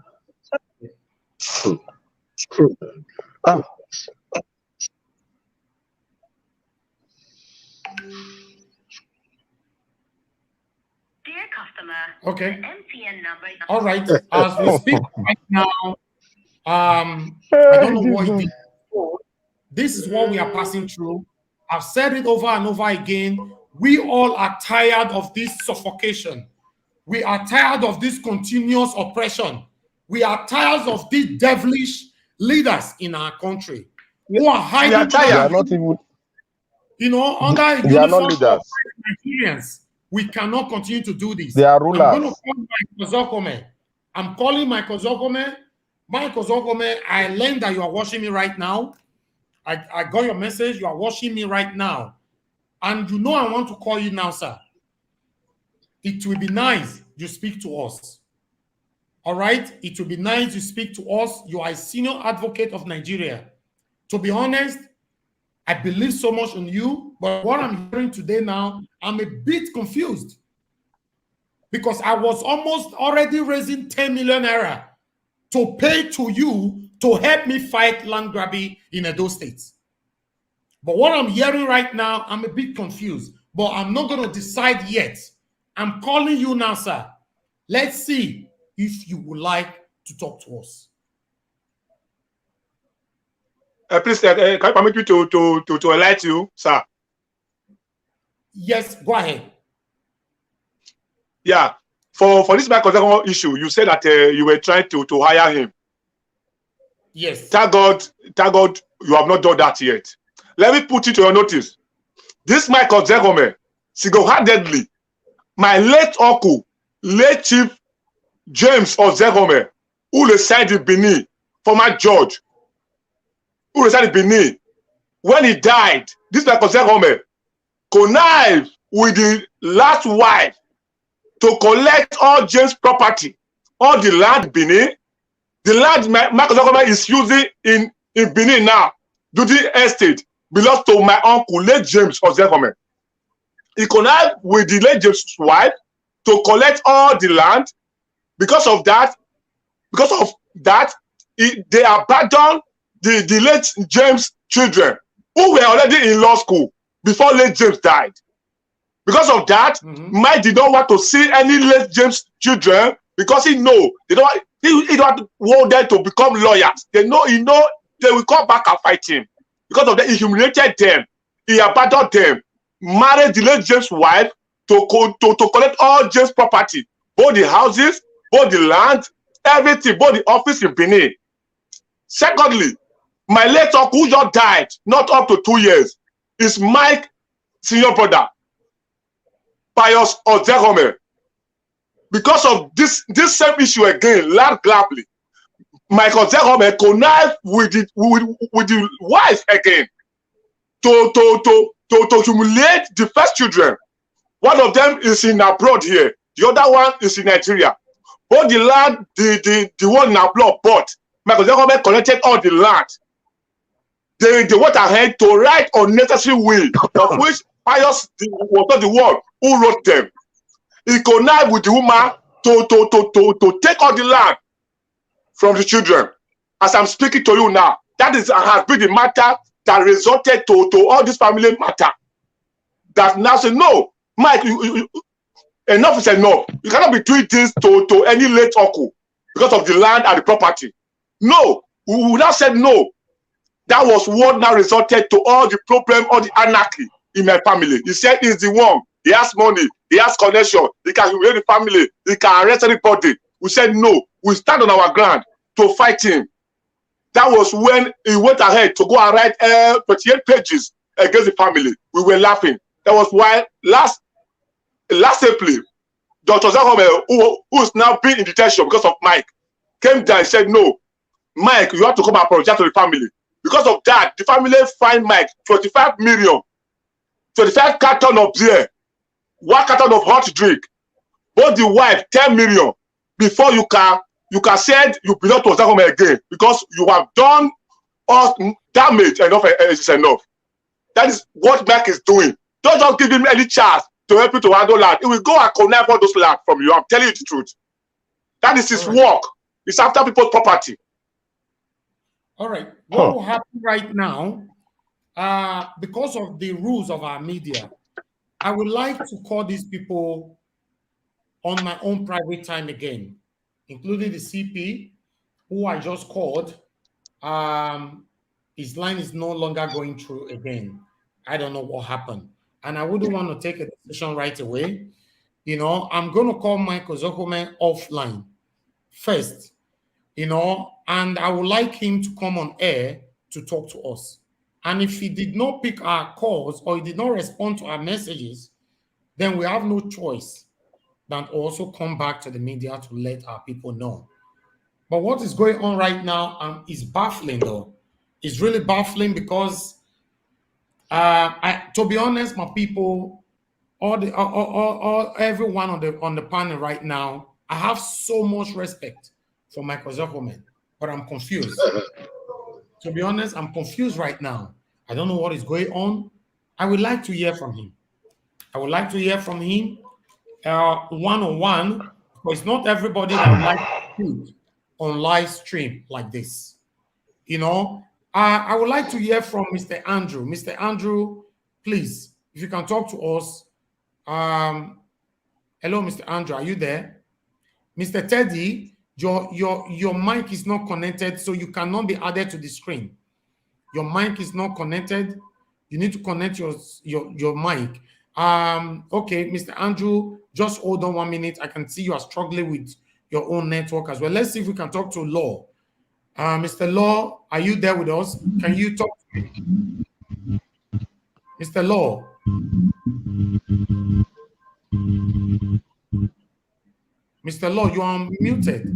Dear customer, okay. The MTN number. All right. As we speak right now, I don't know what it is. This is what we are passing through. I've said it over and over again. We all are tired of this suffocation. We are tired of this continuous oppression. We are tired of these devilish leaders in our country who are hiding. We are tired. They are not even. You know, under they are not leaders. Nigerians, we cannot continue to do this. They are rulers. I'm going to call Michael Ozekhome. I'm calling Michael Ozekhome. Michael Ozekhome, I learned that you are watching me right now. I got your message. You are watching me right now. And you know I want to call you now, sir. It will be nice you speak to us. All right? It will be nice you speak to us. You are a senior advocate of Nigeria. To be honest, I believe so much in you, but what I'm hearing today now, I'm a bit confused. Because I was almost already raising 10 million naira to pay to you to help me fight land grabbing in Edo State. But what I'm hearing right now, I'm a bit confused. But I'm not going to decide yet. I'm calling you now, sir. Let's see if you would like to talk to us. Please, can you permit me to enlighten you, sir? Yes, go ahead. Yeah. For this Michael issue, you said that you were trying to hire him. Yes. Thank God, you have not done that yet. Let me put it to your notice. This Michael Ozekhome, single-handedly, my late uncle, late Chief James Ozekhome, who resided in Benin, former judge, who resided in Benin, when he died, this Michael Ozekhome connived with the last wife to collect all James' property, all the land Benin. The land Michael Ozekhome is using in Benin now, Duty Estate, belongs to my uncle, late James Ozekhome. He connived with the late James' wife to collect all the land. Because of that, they abandoned the late James' children, who were already in law school before late James died. Because of that, Mike did not want to see any late James children because he know he don't want them to become lawyers. He know they will come back and fight him. Because of that, he humiliated them. He abandoned them. Married the late James' wife to collect all James' property, both the houses, both the land, everything, both the office in Benin. Secondly, my late uncle who just died, not up to 2 years, is Mike's senior brother, Pius Ozekhome. Because of this same issue again, land grabbing, Michael Ozekhome connived with the wife again to humiliate the first children. One of them is in abroad here. The other one is in Nigeria. Both the land, the one in abroad bought, Michael Ozekhome collected all the land. They went ahead to write unnecessary will, of which Pius was not the one who wrote them. he connived with the woman to take all the land from the children. As I'm speaking to you now, that has been the matter that resulted to all this family matter. That now say, no, Mike, enough is enough. You cannot be doing things to any late uncle because of the land and the property. No, we now said no. That was what now resulted to all the problem, all the anarchy in my family. He said he's the one. He has money. He has connection. He can humiliate the family. He can arrest anybody. We said no. We stand on our ground to fight him. That was when he went ahead to go and write 28 pages against the family. We were laughing. That was why last April, Dr. Ozekhome, who is now being in detention because of Mike, came down and said, no, Mike, you have to come and apologize to the family. Because of that, the family fined Mike 25 million, 25 carton of beer, 1 carton of hot drink, both the wife 10 million before you can say you belong to Ozekhome again, because you have done all damage. Enough is enough. That is what Mike is doing. Don't just give him any chance to help you to handle land. He will go and connive all those land from you. I'm telling you the truth. That is his work. It's after people's property. All right. What will happen right now, because of the rules of our media, I would like to call these people on my own private time again, including the CP, who I just called. His line is no longer going through again. I don't know what happened. And I wouldn't want to take a decision right away. You know, I'm going to call Mike Ozekhome offline first, you know, and I would like him to come on air to talk to us. And if he did not pick our calls or he did not respond to our messages, then we have no choice than to also come back to the media to let our people know. But what is going on right now is baffling, though. It's really baffling because, to be honest, my people, everyone on the panel right now, I have so much respect for Mike Ozekhome, but I'm confused. To be honest, I'm confused right now. I don't know what is going on. I would like to hear from him. I would like to hear from him one-on-one, because not everybody that would like to speak on live stream like this. You know, I would like to hear from Mr. Andrew. Mr. Andrew, please, if you can talk to us. Hello, Mr. Andrew, are you there? Mr. Teddy, your mic is not connected, so you cannot be added to the screen. Your mic is not connected. You need to connect your mic. Okay, Mr. Andrew, just hold on 1 minute. I can see you are struggling with your own network as well. Let's see if we can talk to Law. Mr. Law, are you there with us? Can you talk to me? Mr. Law. Mr. Law, you are muted.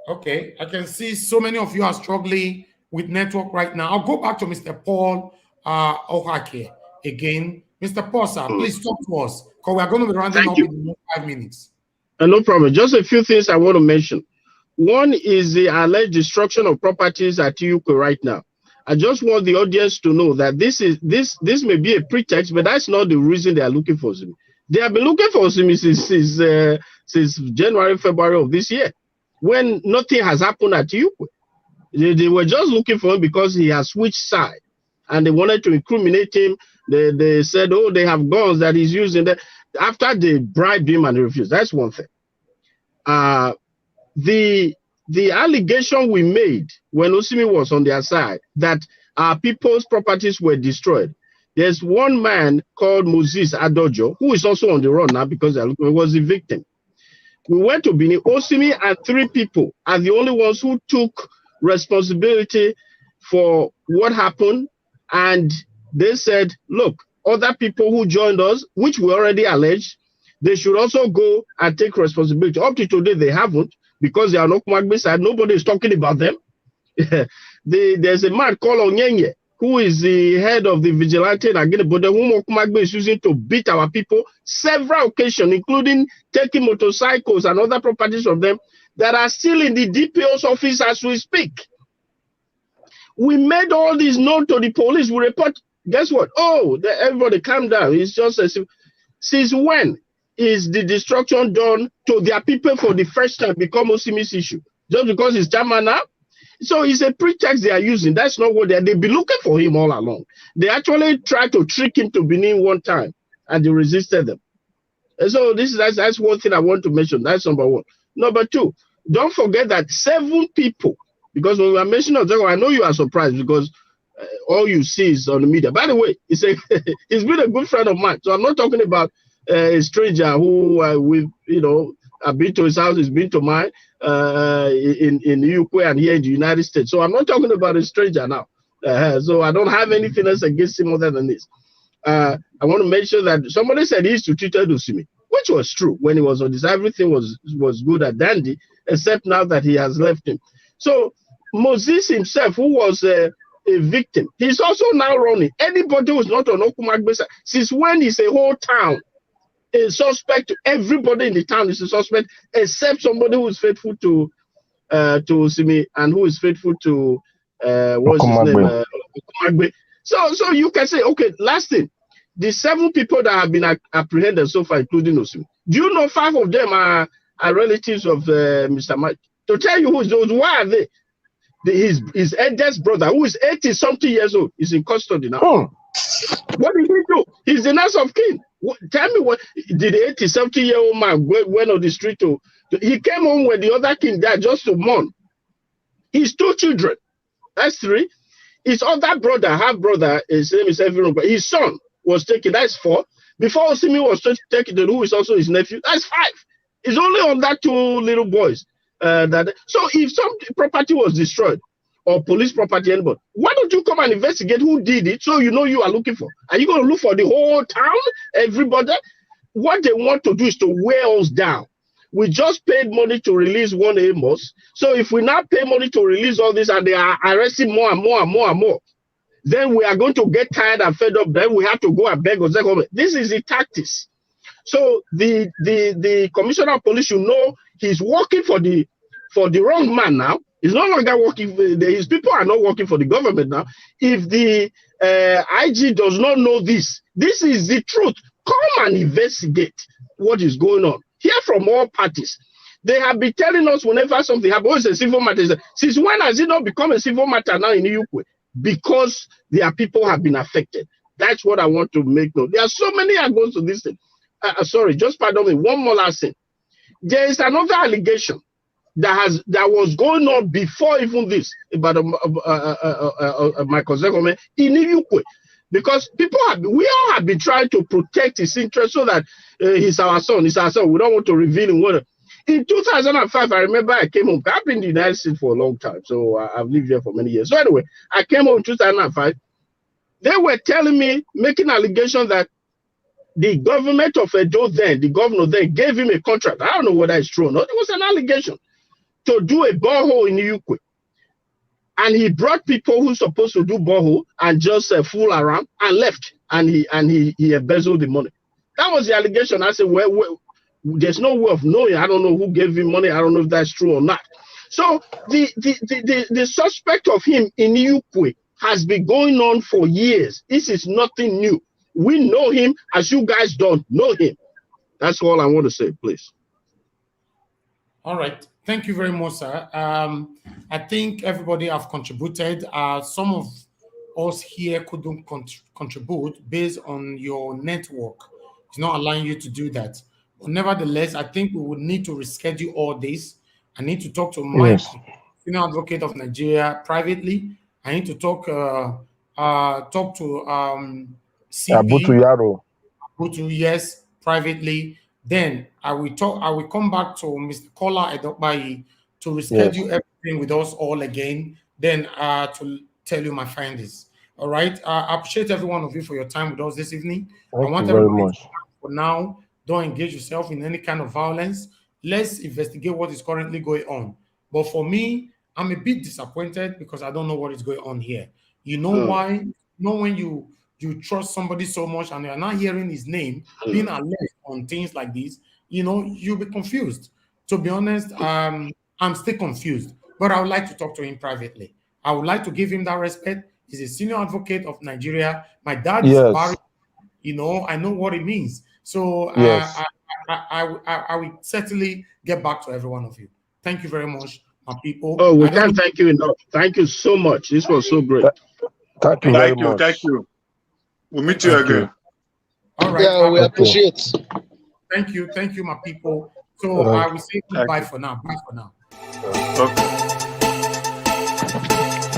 Okay, I can see so many of you are struggling with network right now. I'll go back to Mr. Paul Ohake again. Mr. Paul, sir, please talk to us, because we are going to be rounding up in the next 5 minutes. No problem. Just a few things I want to mention. One is the alleged destruction of properties at Iviukwe right now. I just want the audience to know that this may be a pretext, but that's not the reason they are looking for Osimhi. They have been looking for Osimhi since January, February of this year, when nothing has happened at Iviukwe. They were just looking for him because he has switched side, and they wanted to incriminate him. They said, oh, they have guns that he's using. After they bribed him and he refused. That's one thing. The allegation we made when Osimhi was on their side, that our people's properties were destroyed. There's one man called Moses Adojo, who is also on the run now because he was the victim. We went to Benin. Osimhi and 3 people are the only ones who took responsibility for what happened. And they said, look, other people who joined us, which we already alleged, they should also go and take responsibility. Up to today, they haven't, because they are not Kumagbe side. Nobody is talking about them. There's a man called Onyenye, who is the head of the vigilante Nagide, whom Kumagbe is using to beat our people several occasions, including taking motorcycles and other properties of them that are still in the DPO's office as we speak. We made all this known to the police. We report Guess what? Oh, everybody calm down. It's just since when is the destruction done to their people for the first time become Osimhi's issue? Just because he's chairman now? So it's a pretext they are using. That's not what they've been looking for him all along. They actually tried to trick him to Benin one time, and they resisted them. And so that's one thing I want to mention. That's number one. Number two, don't forget that 7 people, because when we are mentioning Etsako, I know you are surprised because all you see is on the media. By the way, he's been a good friend of mine. So I'm not talking about a stranger who I've been to his house, he's been to mine in Iviukwe and here in the United States. So I'm not talking about a stranger now. So I don't have anything else against him other than this. I want to mention that somebody said he used to treat Osimhi, which was true when he was on this. Everything was good at dandy, except now that he has left him. So Moses himself, who was a victim, he's also now running. Anybody who's not on Okumagbesa, since when is a whole town a suspect? Everybody in the town is a suspect, except somebody who is faithful to Osimhi and who is faithful to what's his name? Okumagbe. So you can say, okay, last thing, the 7 people that have been apprehended so far, including Osimhi, do you know 5 of them are relatives of Mr. Mike? To tell you who is those, why are they? His eldest brother, who is 80-something years old, is in custody now. What did he do? He's the next of kin. Tell me, what did the 80-something-year-old man went on the street to? He came home when the other king died just to mourn. His 2 children, that's 3. His other brother, half brother, his name is Evron, but his son was taken. That's 4. Before Osimhi was taken, who is also his nephew, that's 5. It's only on that 2 little boys. So if some property was destroyed or police property, anybody, why don't you come and investigate who did it so you know you are looking for? Are you going to look for the whole town, everybody? What they want to do is to wear us down. We just paid money to release one Amos. So if we now pay money to release all this and they are arresting more and more and more and more, then we are going to get tired and fed up. Then we have to go and beg Ozekhome. This is the tactics. So the commissioner of police should know he's working for the wrong man now. He's no longer working. His people are not working for the government now. If the IG does not know this is the truth. Come and investigate what is going on. Hear from all parties. They have been telling us whenever something happens, it's a civil matter. Since when has it not become a civil matter now in Iviukwe? Because their people have been affected. That's what I want to make note. There are so many angles to this thing. Sorry, just pardon me. One more last thing. There is another allegation that was going on before even this about Michael Ozekhome in Iviukwe, because we all have been trying to protect his interest so that he's our son. We don't want to reveal him. In 2005, I remember I came home. I've been in the United States for a long time, so I've lived here for many years. So anyway, I came home in 2005. They were telling me, making allegations that the government of Edo then, the governor then, gave him a contract. I don't know whether it's true or not. It was an allegation to do a borehole in Iviukwe. And he brought people who supposed to do borehole and just fool around and left. And he embezzled the money. That was the allegation. I said, well, there's no way of knowing. I don't know who gave him money. I don't know if that's true or not. So the suspect of him in Iviukwe has been going on for years. This is nothing new. We know him as you guys don't know him. That's all I want to say, please. All right. Thank you very much, sir. I think everybody have contributed. Some of us here couldn't contribute based on your network. It's not allowing you to do that. But nevertheless, I think we would need to reschedule all this. I need to talk to Mike, Senior Advocate of Nigeria, privately. I need to talk to CP. Abutu, yes, privately. Then I will come back to Mr. Kola Edokbayi to reschedule everything with us all again. Then to tell you my findings. All right. I appreciate every one of you for your time with us this evening. Thank I want you very everybody much. for now, don't engage yourself in any kind of violence. Let's investigate what is currently going on. But for me, I'm a bit disappointed because I don't know what is going on here. You know why? You know when you trust somebody so much and you're not hearing his name, being alert on things like this, you'll be confused. To be honest, I'm still confused, but I would like to talk to him privately. I would like to give him that respect. He's a senior advocate of Nigeria. My dad is Yes. Barry. You know, I know what it means. So Yes. I will certainly get back to every one of you. Thank you very much, my people. Oh, we I don't can't thank you enough. Thank you so much. This was so great. Thank you very much. Thank you. We'll meet you Thank again. you. All right. Yeah, we appreciate. Thank you, my people. So Right. I will say goodbye for now. Bye for now. Okay.